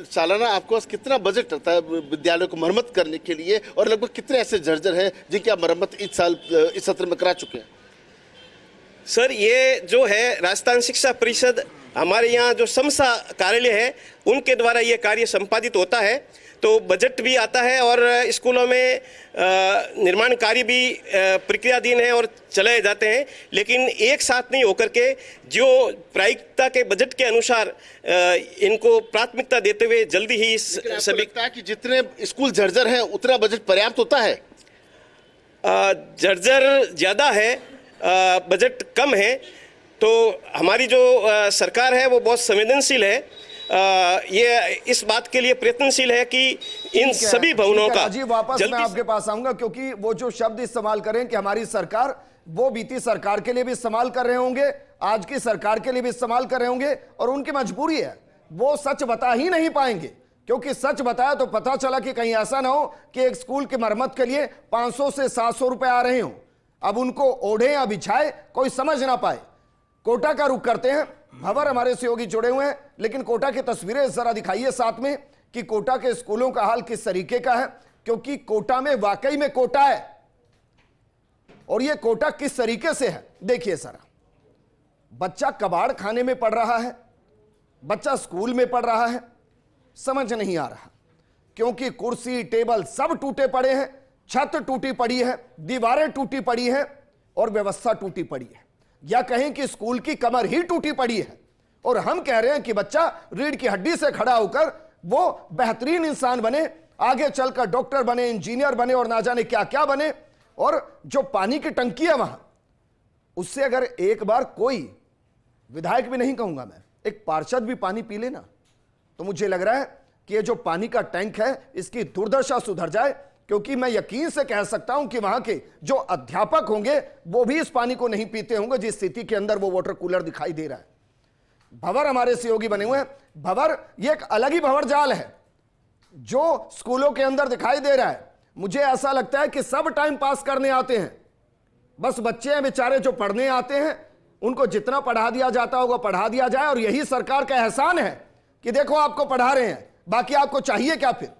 सालाना आपके पास कितना बजट रहता है विद्यालयों को मरम्मत करने के लिए, और लगभग कितने ऐसे जर्जर हैं जिनकी आप मरम्मत इस सत्र में करा चुके हैं? सर, ये जो है राजस्थान शिक्षा परिषद, हमारे यहाँ जो समसा कार्यालय है उनके द्वारा ये कार्य संपादित होता है। तो बजट भी आता है और स्कूलों में निर्माण कार्य भी प्रक्रियाधीन है और चलाए जाते हैं, लेकिन एक साथ नहीं होकर के जो प्राथमिकता के बजट के अनुसार इनको प्राथमिकता देते हुए जल्दी ही सभी। लगता है कि जितने स्कूल जर्जर हैं उतना बजट पर्याप्त होता है? जर्जर ज़्यादा है, बजट कम है। तो हमारी जो सरकार है वो बहुत संवेदनशील है, ये इस बात के लिए प्रयत्नशील है कि इन सभी भवनों का जी वापस मैं आपके पास आऊंगा, क्योंकि वो जो शब्द इस्तेमाल करें कि हमारी सरकार, वो बीती सरकार के लिए भी इस्तेमाल कर रहे होंगे, आज की सरकार के लिए भी इस्तेमाल कर रहे होंगे, और उनकी मजबूरी है, वो सच बता ही नहीं पाएंगे, क्योंकि सच बताया तो पता चला कि कहीं ऐसा ना हो कि एक स्कूल की मरम्मत के लिए 500 से 700 रुपए आ रहे हो, अब उनको ओढ़े या बिछाए कोई समझ ना पाए। कोटा का रुख करते हैं, भंवर हमारे सहयोगी जुड़े हुए हैं, लेकिन कोटा की तस्वीरें जरा दिखाइए साथ में कि कोटा के स्कूलों का हाल किस तरीके का है, क्योंकि कोटा में वाकई में कोटा है और यह कोटा किस तरीके से है देखिए जरा। बच्चा कबाड़ खाने में पढ़ रहा है, बच्चा स्कूल में पढ़ रहा है, समझ नहीं आ रहा, क्योंकि कुर्सी टेबल सब टूटे पड़े हैं, छत टूटी पड़ी है, दीवारें टूटी पड़ी हैं और व्यवस्था टूटी पड़ी है, या कहें कि स्कूल की कमर ही टूटी पड़ी है। और हम कह रहे हैं कि बच्चा रीढ़ की हड्डी से खड़ा होकर वो बेहतरीन इंसान बने, आगे चलकर डॉक्टर बने, इंजीनियर बने और ना जाने क्या क्या बने। और जो पानी की टंकी है वहां, उससे अगर एक बार कोई विधायक भी नहीं कहूंगा मैं, एक पार्षद भी पानी पी लेना, तो मुझे लग रहा है कि ये जो पानी का टैंक है इसकी दुर्दशा सुधर जाए। क्योंकि मैं यकीन से कह सकता हूं कि वहां के जो अध्यापक होंगे वो भी इस पानी को नहीं पीते होंगे जिस स्थिति के अंदर वो वाटर कूलर दिखाई दे रहा है। भंवर हमारे सहयोगी बने हुए हैं। भंवर, ये एक अलग ही भंवर जाल है जो स्कूलों के अंदर दिखाई दे रहा है। मुझे ऐसा लगता है कि सब टाइम पास करने आते हैं, बस बच्चे हैं बेचारे जो पढ़ने आते हैं, उनको जितना पढ़ा दिया जाता होगा पढ़ा दिया जाए, और यही सरकार का एहसान है कि देखो आपको पढ़ा रहे हैं, बाकी आपको चाहिए क्या फिर।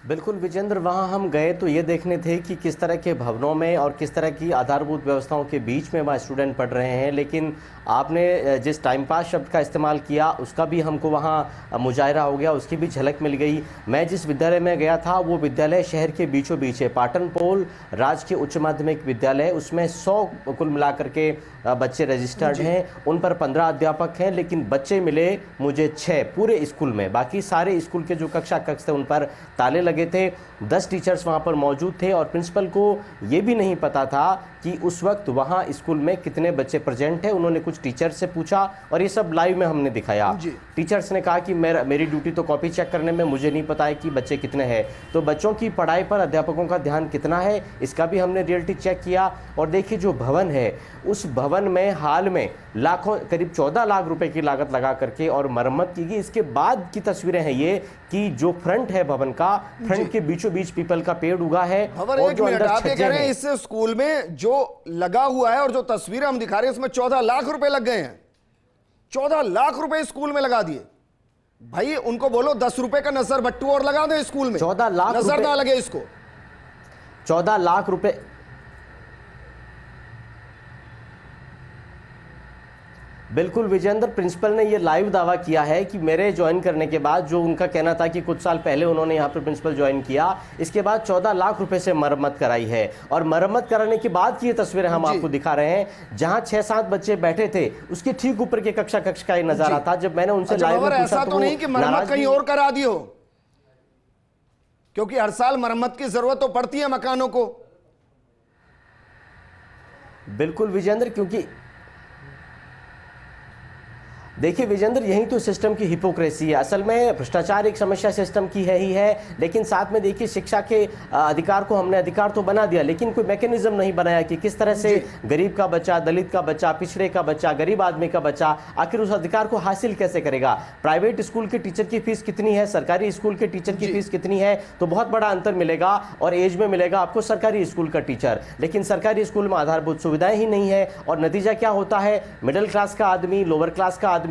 बिल्कुल विजेंद्र, वहाँ हम गए तो ये देखने थे कि किस तरह के भवनों में और किस तरह की आधारभूत व्यवस्थाओं के बीच में वहाँ स्टूडेंट पढ़ रहे हैं, लेकिन आपने जिस टाइम पास शब्द का इस्तेमाल किया उसका भी हमको वहाँ मुजाहरा हो गया, उसकी भी झलक मिल गई। मैं जिस विद्यालय में गया था वो विद्यालय शहर के बीचों बीच है, पाटनपोल राजकीय उच्च माध्यमिक विद्यालय। उसमें 100 कुल मिलाकर के बच्चे रजिस्टर्ड हैं, उन पर 15 अध्यापक हैं, लेकिन बच्चे मिले मुझे 6 पूरे स्कूल में। बाकी सारे स्कूल के जो कक्षा कक्ष थे उन पर ताले लगे थे। 10 टीचर्स वहां पर मौजूद थे और प्रिंसिपल को यह भी नहीं पता था कि उस वक्त वहां स्कूल में कितने बच्चे प्रेजेंट हैं। उन्होंने कुछ टीचर्स से पूछा और ये सब लाइव में हमने दिखाया। टीचर्स ने कहा कि मेरी ड्यूटी तो कॉपी चेक करने में, मुझे नहीं पता है कि बच्चे कितने हैं। तो बच्चों की पढ़ाई पर अध्यापकों का ध्यान कितना है इसका भी हमने रियलिटी चेक किया। और देखिए जो भवन है उस भवन में हाल में लाखों, करीब 14 लाख रुपए की लागत लगा करके और मरम्मत की गई। इसके बाद की तस्वीरें हैं ये कि जो फ्रंट है भवन का, फ्रंट के बीचों बीच पीपल का पेड़ उगा है। और जो अंदर इस स्कूल में जो लगा हुआ है और जो तस्वीरें हम दिखा रहे हैं उसमें 14 लाख रुपए लग गए हैं। 14 लाख रुपए स्कूल में लगा दिए। भाई उनको बोलो 10 रुपए का नजर बट्टू और लगा दे स्कूल में, 14 लाख नजर ना लगे इसको। 14 लाख रुपए। बिल्कुल विजेंद्र, प्रिंसिपल ने ये लाइव दावा किया है कि मेरे ज्वाइन करने के बाद, जो उनका कहना था कि कुछ साल पहले उन्होंने यहाँ पर प्रिंसिपल ज्वाइन किया, इसके बाद 14 लाख रुपए से मरम्मत कराई है। और मरम्मत कराने के बाद की ये तस्वीरें हम आपको दिखा रहे हैं, जहां 6-7 बच्चे बैठे थे उसके ठीक ऊपर के कक्षा कक्ष का ये नजारा था। जब मैंने उनसे लाइव में ऐसा तो नहीं कि मरम्मत कहीं और करा दी हो, क्योंकि हर साल मरम्मत की जरूरत तो पड़ती है मकानों को। बिल्कुल विजेंद्र, क्योंकि देखिए विजेंद्र, यही तो सिस्टम की हिपोक्रेसी है। असल में भ्रष्टाचार एक समस्या सिस्टम की है ही है, लेकिन साथ में देखिए शिक्षा के अधिकार को हमने अधिकार तो बना दिया, लेकिन कोई मैकेनिज्म नहीं बनाया कि किस तरह से गरीब का बच्चा, दलित का बच्चा, पिछड़े का बच्चा, गरीब आदमी का बच्चा आखिर उस अधिकार को हासिल कैसे करेगा। प्राइवेट स्कूल के टीचर की फीस कितनी है, सरकारी स्कूल के टीचर की फीस कितनी है, तो बहुत बड़ा अंतर मिलेगा। और एज में मिलेगा आपको सरकारी स्कूल का टीचर, लेकिन सरकारी स्कूल में आधारभूत सुविधाएं ही नहीं है। और नतीजा क्या होता है, मिडिल क्लास का आदमी, लोअर क्लास का आदमी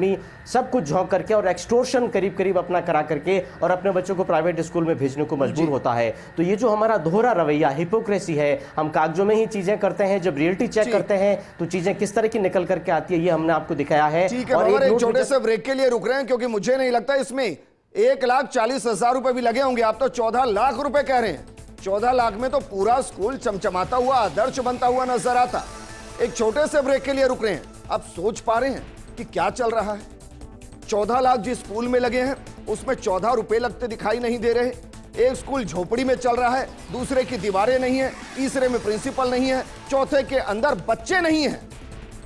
सब कुछ झोंक करके और एक्सटोर्शन करीब करीब अपना करा करके और अपने बच्चों को प्राइवेट स्कूल में भेजने को मजबूर होता है। तो ये जो हमारा दोहरा रवैया, हिपोक्रेसी है, हम कागजों में ही चीजें करते हैं, जब रियलिटी चेक करते हैं तो चीजें किस तरह की निकल करके आती है ये हमने आपको दिखाया है। और एक छोटे से ब्रेक के लिए रुक रहे हैं, क्योंकि मुझे नहीं लगता इसमें 1,40,000 रुपए भी लगे होंगे। आप तो 14 लाख रुपए कह रहे हैं। 14 लाख में तो पूरा स्कूल चमचमाता हुआ, आदर्श बनता हुआ नजर आता। एक छोटे से ब्रेक के लिए रुक रहे हैं। अब सोच पा रहे हैं कि क्या चल रहा है। 14 लाख जिस स्कूल में लगे हैं उसमें 14 रुपए लगते दिखाई नहीं दे रहे। एक स्कूल झोपड़ी में चल रहा है, दूसरे की दीवारें नहीं है, तीसरे में प्रिंसिपल नहीं है, चौथे के अंदर बच्चे नहीं हैं,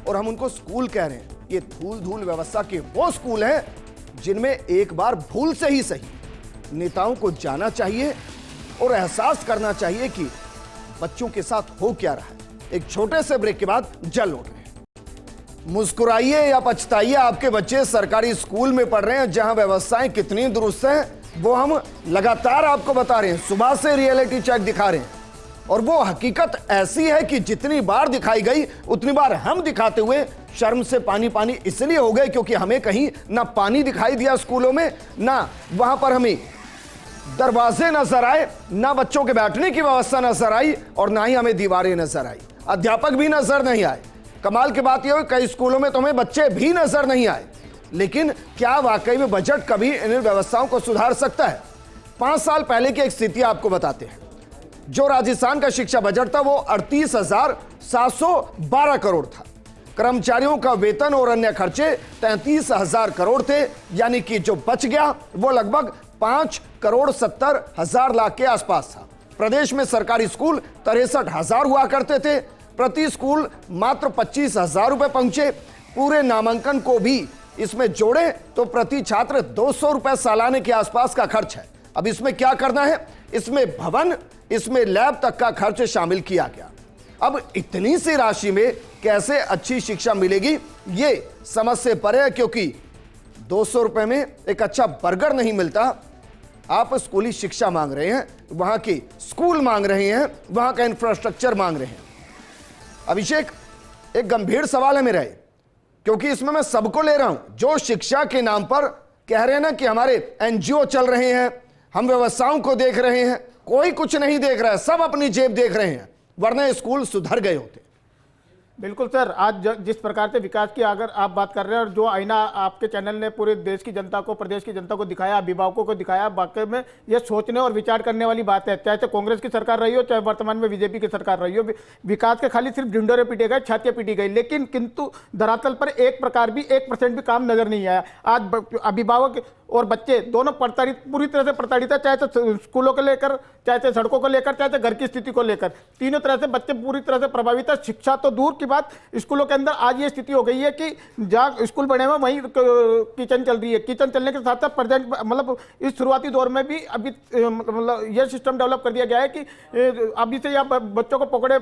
और हम उनको स्कूल कह रहे हैं। ये धूल धूल व्यवस्था के वो स्कूल हैं जिनमें एक बार भूल से ही सही नेताओं को जाना चाहिए और एहसास करना चाहिए कि बच्चों के साथ हो क्या रहा है। एक छोटे से ब्रेक के बाद जल्द लौट रहे हैं। मुस्कुराइए या पछताइए, आपके बच्चे सरकारी स्कूल में पढ़ रहे हैं जहां व्यवस्थाएं कितनी दुरुस्त हैं वो हम लगातार आपको बता रहे हैं। सुबह से रियलिटी चेक दिखा रहे हैं और वो हकीकत ऐसी है कि जितनी बार दिखाई गई उतनी बार हम दिखाते हुए शर्म से पानी पानी इसलिए हो गए क्योंकि हमें कहीं ना पानी दिखाई दिया स्कूलों में, ना वहां पर हमें दरवाजे नजर आए, ना बच्चों के बैठने की व्यवस्था नजर आई, और ना ही हमें दीवारें नजर आई, अध्यापक भी नजर नहीं आए। कमाल की बात यह हुई कई स्कूलों में तो हमें बच्चे भी नजर नहीं आए। लेकिन क्या वाकई में बजट कभी इन व्यवस्थाओं को सुधार सकता है? 5 साल पहले की एक स्थिति आपको बताते हैं। जो राजस्थान का शिक्षा बजट था वो 38,712 करोड़ था। कर्मचारियों का वेतन और अन्य खर्चे 33,000 करोड़ थे, यानी कि जो बच गया वो लगभग 5,70,00,000 के आसपास था। प्रदेश में सरकारी स्कूल 63,000 हुआ करते थे, प्रति स्कूल मात्र 25,000 रुपए पहुंचे। पूरे नामांकन को भी इसमें जोड़े तो प्रति छात्र 200 रुपए सालाने के आसपास का खर्च है। अब इसमें क्या करना है, इसमें भवन, इसमें लैब तक का खर्च शामिल किया गया। अब इतनी सी राशि में कैसे अच्छी शिक्षा मिलेगी, ये समझ से परे है, क्योंकि 200 रुपए में एक अच्छा बर्गर नहीं मिलता। आप स्कूली शिक्षा मांग रहे हैं, वहां की स्कूल मांग रहे हैं, वहां का इंफ्रास्ट्रक्चर मांग रहे हैं। अभिषेक, एक गंभीर सवाल है मेरा, क्योंकि इसमें मैं सबको ले रहा हूं जो शिक्षा के नाम पर कह रहे हैं ना कि हमारे एनजीओ चल रहे हैं, हम व्यवसायों को देख रहे हैं। कोई कुछ नहीं देख रहा है, सब अपनी जेब देख रहे हैं, वरना स्कूल सुधर गए होते। बिल्कुल सर, आज जिस प्रकार से विकास की अगर आप बात कर रहे हैं और जो आईना आपके चैनल ने पूरे देश की जनता को, प्रदेश की जनता को दिखाया, अभिभावकों को दिखाया, वाकई में ये सोचने और विचार करने वाली बात है। चाहे तो कांग्रेस की सरकार रही हो, चाहे वर्तमान में बीजेपी की सरकार रही हो, विकास के खाली सिर्फ ढिंडोरे पीटे गए, छातियां पीटी गई, लेकिन किंतु धरातल पर 1% भी काम नजर नहीं आया। आज अभिभावक और बच्चे दोनों पूरी तरह से प्रताड़ित है, चाहे तो स्कूलों को लेकर, चाहे तो सड़कों को लेकर, चाहे तो घर की स्थिति को लेकर, तीनों तरह से बच्चे पूरी तरह से प्रभावित है। शिक्षा तो दूर की बात, स्कूलों के अंदर आज ये स्थिति हो गई है कि जहाँ स्कूल बने हुए वहीं किचन चल रही है। किचन चलने के साथ साथ प्रेजेंट मतलब इस शुरुआती दौर में भी अभी मतलब ये सिस्टम डेवलप कर दिया गया है कि अभी से यहाँ बच्चों को पकौड़े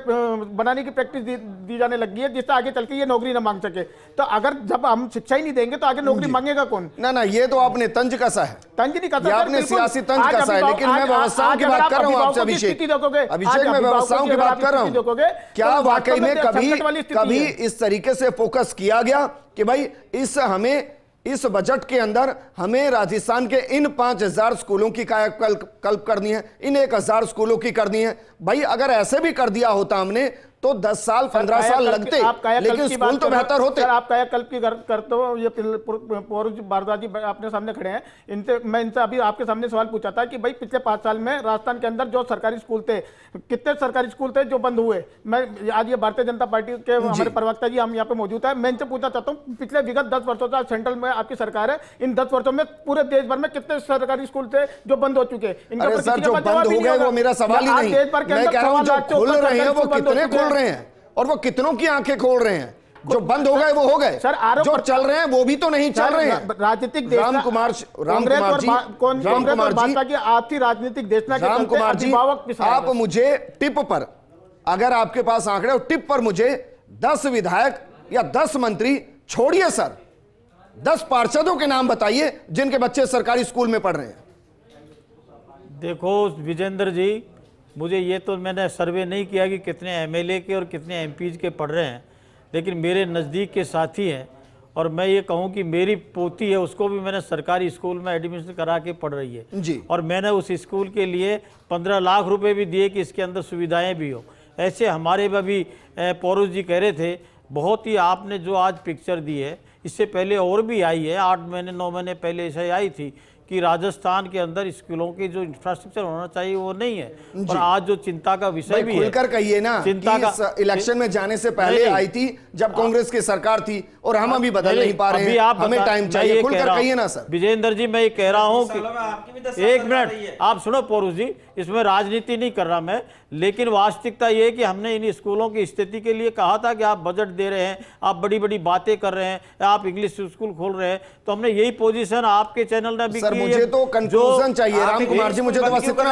बनाने की प्रैक्टिस दी जाने लगी है, जिससे आगे चल के ये नौकरी न मांग सके। तो अगर जब हम शिक्षा ही नहीं देंगे तो आगे नौकरी मांगेगा कौन? ना, ये तो आपने तंज कसा है, तंज नहीं कसा, आपने सियासी तंज कसा है। लेकिन मैं व्यवस्थाओं की बात कर रहा हूं आपसे अभिषेक, मैं व्यवस्थाओं की बात कर रहा हूं। क्या वाकई में कभी इस तरीके से फोकस किया गया कि भाई इस बजट के अंदर हमें राजस्थान के इन 5,000 स्कूलों की कायाकल्प करनी है, इन 1,000 स्कूलों की करनी है? भाई अगर ऐसे भी कर दिया होता हमने तो 10 साल 15 साल लगते, लेकिन स्कूल तो बेहतर होते। आप कायाकल्प की करते हो, ये पौरुष भारद्वाज जी आपने सामने खड़े हैं, मैं इनसे अभी आपके सामने सवाल पूछा था कि भाई पिछले 5 साल में राजस्थान के अंदर जो सरकारी स्कूल थे, कितने सरकारी स्कूल थे जो बंद हुए? मैं आज ये भारतीय जनता पार्टी के हमारे प्रवक्ता जी हम यहाँ पे मौजूद है, मैं इनसे पूछना चाहता हूँ पिछले विगत 10 वर्षों से सेंट्रल में आपकी सरकार है, इन 10 वर्षों में पूरे देश भर में कितने सरकारी स्कूल थे जो बंद हो चुके? इनका जो बंद हो गए वो मेरा सवाल ही नहीं, मैं कह रहा हूँ जो खुल रहे हैं वो कितने खुल रहे हैं और वो कितनों की आंखें खोल रहे हैं? जो बंद हो गए वो हो गए सर, जो चल रहे हैं वो भी तो नहीं चल रहे हैं। राजनीतिक राम कुमार जी, आपसी राजनीतिक देशना के राम कुमार जी, आप मुझे टिप पर, अगर आपके पास आंकड़े हो, टिप पर मुझे 10 विधायक या 10 मंत्री, छोड़िए सर, 10 पार्षदों के नाम बताइए जिनके बच्चे सरकारी स्कूल में पढ़ रहे हैं। देखो विजेंद्र जी, मुझे ये तो मैंने सर्वे नहीं किया कि कितने एमएलए के और कितने एमपीज के पढ़ रहे हैं, लेकिन मेरे नज़दीक के साथी हैं और मैं ये कहूँ कि मेरी पोती है, उसको भी मैंने सरकारी स्कूल में एडमिशन करा के पढ़ रही है जी, और मैंने उस स्कूल के लिए 15 लाख रुपए भी दिए कि इसके अंदर सुविधाएं भी हो। ऐसे हमारे में भी पौरुष जी कह रहे थे, बहुत ही आपने जो आज पिक्चर दी है, इससे पहले और भी आई है, 8 महीने 9 महीने पहले ऐसे आई थी कि राजस्थान के अंदर स्कूलों की जो इंफ्रास्ट्रक्चर होना चाहिए वो नहीं है। और आज जो चिंता का विषय भी है, खुलकर कहिए ना, चिंता का इलेक्शन में जाने से पहले आई थी जब कांग्रेस की सरकार थी और हम अभी बदल नहीं पा रहे हैं, हमें टाइम चाहिए। खुलकर कहिए ना सर। विजेंद्र जी, मैं ये कह रहा हूँ कि 1 मिनट आप सुनो पौरुष जी, इसमें राजनीति नहीं कर रहा मैं, लेकिन वास्तविकता ये है कि हमने इन स्कूलों की स्थिति के लिए कहा था कि आप बजट दे रहे हैं, आप बड़ी बड़ी बातें कर रहे हैं, आप इंग्लिश स्कूल खोल रहे हैं, तो हमने यही पोजीशन आपके चैनल ने भी की है। मुझे तो कंक्लूजन चाहिए राम कुमार जी, मुझे तो बस इतना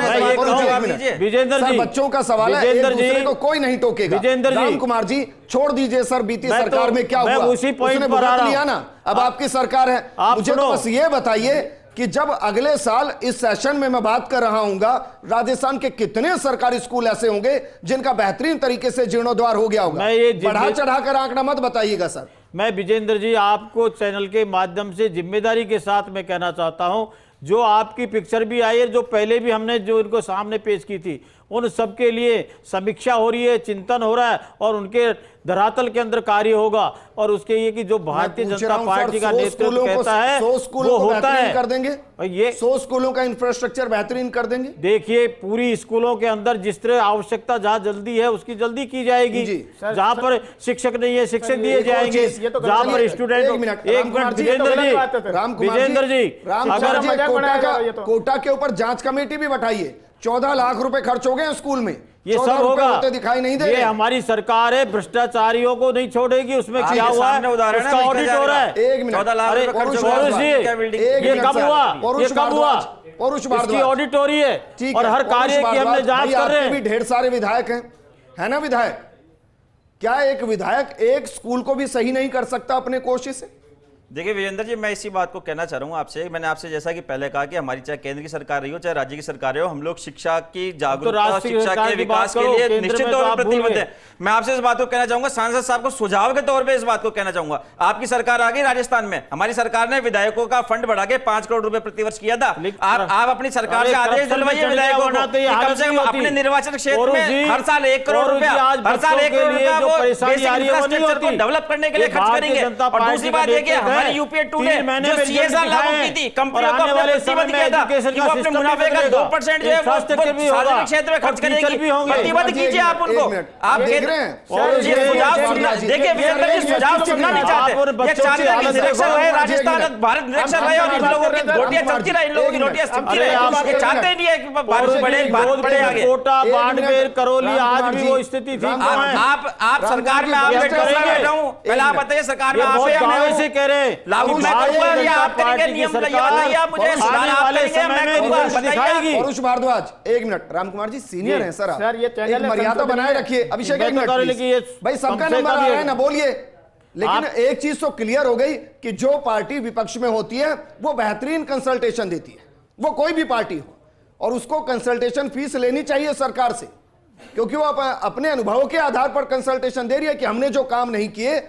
विजेंद्र जी, बच्चों का सवाल है, एक दूसरे को कोई नहीं टोकेगा। राम कुमार जी छोड़ दीजिए सर, बीती सरकार में क्या हुआ उसी पॉइंट पर आ रहा ना, अब आपकी सरकार है। मुझे तो बस ये बताइए कि जब अगले साल इस सेशन में मैं बात कर रहा हूंगा, राजस्थान के कितने सरकारी स्कूल ऐसे होंगे जिनका बेहतरीन तरीके से जीर्णोद्वार हो गया होगा? बढ़ा चढ़ाकर आंकड़ा मत बताइएगा सर। मैं विजेंद्र जी आपको चैनल के माध्यम से जिम्मेदारी के साथ मैं कहना चाहता हूं, जो आपकी पिक्चर भी आई है, जो पहले भी हमने जो इनको सामने पेश की थी, उन सब के लिए समीक्षा हो रही है, चिंतन हो रहा है और उनके धरातल के अंदर कार्य होगा और उसके ये कि जो भारतीय जनता पार्टी का नेतृत्व कहता है वो होता है। कर देंगे ये 100 स्कूलों का इंफ्रास्ट्रक्चर बेहतरीन कर देंगे। देखिए पूरी स्कूलों के अंदर जिस तरह आवश्यकता जहां जल्दी है उसकी जल्दी की जाएगी। जहां पर शिक्षक नहीं है शिक्षक दिए जाएंगे, जहां पर स्टूडेंट। एक मिनट विजेंद्र जी, अगर कोटा के ऊपर जांच कमेटी भी बैठाइए, 14 लाख रुपए खर्च हो गए हैं स्कूल में, ये सब होगा। दिखाई नहीं दे। ये हमारी सरकार है, भ्रष्टाचारियों को नहीं छोड़ेगी। उसमें क्या हुआ है उसका ऑडिट हो रहा है। एक मिनट, 14 लाख रुपए खर्च हुआ है। ये कब हुआ, ये कब हुआ, इसकी ऑडिट हो रही है और हर कार्य की हमने जांच कर रहे हैं। भी ढेर सारे विधायक हैं, है ना विधायक? क्या एक विधायक एक स्कूल को भी सही नहीं कर सकता अपने कोशिश से? देखिए विजेंद्र जी, मैं इसी बात को कहना चाह रहा हूं आपसे। मैंने आपसे जैसा कि पहले कहा कि हमारी चाहे केंद्र की सरकार रही हो चाहे राज्य की सरकार रही हो, हम लोग शिक्षा की जागरूकता, शिक्षा के विकास के लिए निश्चित तौर पर प्रतिबद्ध है। मैं आपसे इस बात को कहना चाहूंगा, सांसद साहब को सुझाव के तौर पे इस बात को कहना चाहूंगा। आपकी सरकार आ गई राजस्थान में, हमारी सरकार ने विधायकों का फंड बढ़ा के 5 करोड़ रुपए प्रतिवर्ष किया था। आप अपनी सरकार से आदेश दिलवाइए विधायकों को कम से कम अपने निर्वाचन क्षेत्र में हर साल 1 करोड़ रुपया, हर साल 1 करोड़ रुपया वो बेसिक इंफ्रास्ट्रक्चर को डेवलप करने के लिए खर्च करेंगे। और दूसरी बात देखिए, हमारे यूपीए 2 ने जो सीएसआर लागू की थी, कंपनियों को अपने प्रतिबद्ध किया था कि वो अपने मुनाफे का 2% जो है वो सार्वजनिक क्षेत्र में खर्च करेगी। प्रतिबद्ध कीजिए आप उनको। आप देख रहे हैं सुझाव सुनना, देखिए विजेंद्र जी सुझाव सुनना नहीं चाहते। ये चाहते हैं कि निरक्षर रहे राजस्थान, भारत निरक्षर रहे और इन लोगों की रोटियां चलती रहे, इन लोगों की रोटियां चलती रहे। ये चाहते ही नहीं है कि भारत बढ़े आगे। कोटा, बाड़मेर, करौली, आज भी वो स्थिति थी। आप सरकार में आप बैठा हूं, पहले आप बताइए सरकार में आप ऐसे कह रहे हैं लागू आप करेंगे नियम बताइए, आप मुझे सुधार आप करेंगे, मैं करूंगा, बताइए। परुष भारद्वाज, एक मिनट, रामकुमार जी सीनियर हैं सर, सर ये चैनल मर्यादा बनाए रखिए। अभिषेक एक मिनट भाई, सबका नंबर आ रहा है ना, बोलिए। लेकिन एक चीज तो क्लियर हो गई कि जो पार्टी विपक्ष में होती है वो बेहतरीन कंसल्टेशन देती है, वो कोई भी पार्टी हो, और उसको कंसल्टेशन फीस लेनी चाहिए सरकार से, क्योंकि वो अपने अनुभवों के आधार पर कंसल्टेशन दे रही है कि हमने जो काम नहीं किए,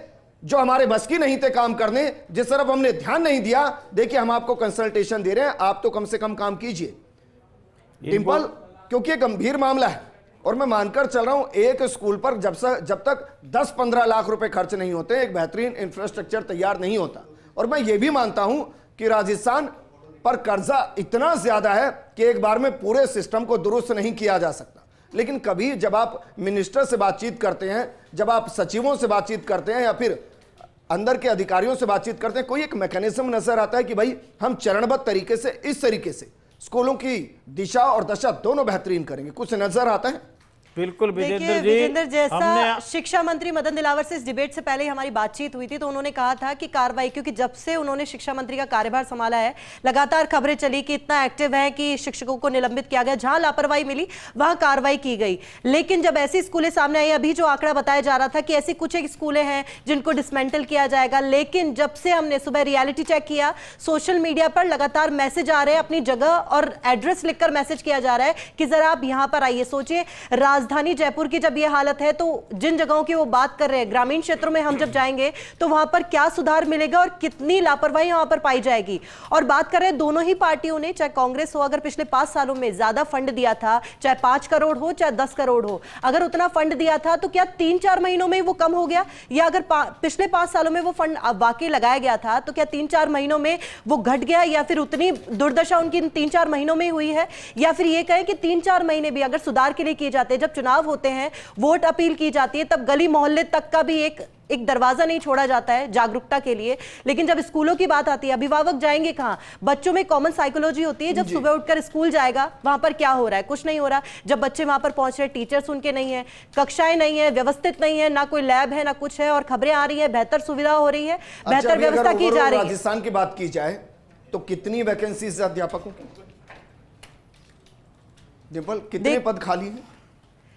जो हमारे बस की नहीं थे काम करने, जिस तरफ हमने ध्यान नहीं दिया, देखिए हम आपको कंसल्टेशन दे रहे हैं, आप तो कम से कम काम कीजिए। डिंपल, क्योंकि ये गंभीर मामला है और मैं मानकर चल रहा हूं एक स्कूल पर जब तक 10-15 लाख रुपए खर्च नहीं होते, एक बेहतरीन इंफ्रास्ट्रक्चर तैयार नहीं होता। और मैं ये भी मानता हूं कि राजस्थान पर कर्जा इतना ज्यादा है कि एक बार में पूरे सिस्टम को दुरुस्त नहीं किया जा सकता। लेकिन कभी जब आप मिनिस्टर से बातचीत करते हैं, जब आप सचिवों से बातचीत करते हैं या फिर अंदर के अधिकारियों से बातचीत करते हैं, कोई एक मैकेनिज्म नजर आता है कि भाई हम चरणबद्ध तरीके से इस तरीके से स्कूलों की दिशा और दशा दोनों बेहतरीन करेंगे, कुछ नजर आता है? बिल्कुल विजेंद्र जी, जैसा शिक्षा मंत्री मदन दिलावर से इस डिबेट से पहले हमारी बातचीत हुई थी तो उन्होंने कहा था कि कार्रवाई, क्योंकि जब से उन्होंने शिक्षा मंत्री का कार्यभार संभाला है लगातार खबरें चली कि इतना एक्टिव है कि शिक्षकों को निलंबित किया गया, जहां लापरवाही मिली वहां कार्रवाई की गई। लेकिन जब ऐसी स्कूलें सामने आई, अभी जो आंकड़ा बताया जा रहा था कि ऐसी कुछ एक स्कूलें हैं जिनको डिसमेंटल किया जाएगा, लेकिन जब से हमने सुबह रियलिटी चेक किया, सोशल मीडिया पर लगातार मैसेज आ रहे हैं, अपनी जगह और एड्रेस लिखकर मैसेज किया जा रहा है कि जरा आप यहां पर आइए। सोचिए राजधानी जयपुर की जब ये हालत है तो जिन जगहों की वो बात कर रहे हैं, ग्रामीण क्षेत्रों में हम जब जाएंगे तो वहां पर क्या सुधार मिलेगा और कितनी लापरवाही वहां पर पाई जाएगी। और बात कर रहे हैं दोनों ही पार्टियों ने, चाहे कांग्रेस हो, अगर पिछले 5 सालों में ज्यादा फंड दिया था, चाहे 5 करोड़ हो चाहे 10 करोड़ हो, अगर उतना फंड दिया था तो क्या 3-4 महीनों में वो कम हो गया, या अगर पिछले 5 सालों में वो फंड वाकई लगाया गया था तो क्या 3-4 महीनों में वो घट गया, या फिर उतनी दुर्दशा उनकी 3-4 महीनों में हुई है, या फिर ये कहें कि 3-4 महीने भी अगर सुधार के लिए किए जाते हैं, जब चुनाव होते हैं, वोट अपील की जाती है, तब गली मोहल्ले तक का भी एक दरवाजा नहीं छोड़ा जाता है जागरूकता के लिए। लेकिन जब स्कूलों की बात आती है, अभिभावक जाएंगे कहां? बच्चों में कॉमन साइकोलॉजी होती है, जब सुबह उठकर स्कूल जाएगा वहां पर क्या हो रहा है, कुछ नहीं हो रहा। जब बच्चे वहां पर पहुंच रहे, टीचर्स उनके नहीं है, कक्षाएं नहीं है, व्यवस्थित नहीं है, ना कोई लैब है ना कुछ है, और खबरें आ रही है बेहतर सुविधा हो रही है, बेहतर व्यवस्था की जा रही है। राजस्थान की बात की जाए तो कितनी वैकेंसीज अध्यापकों की, डिंपल, कितने पद खाली हैं?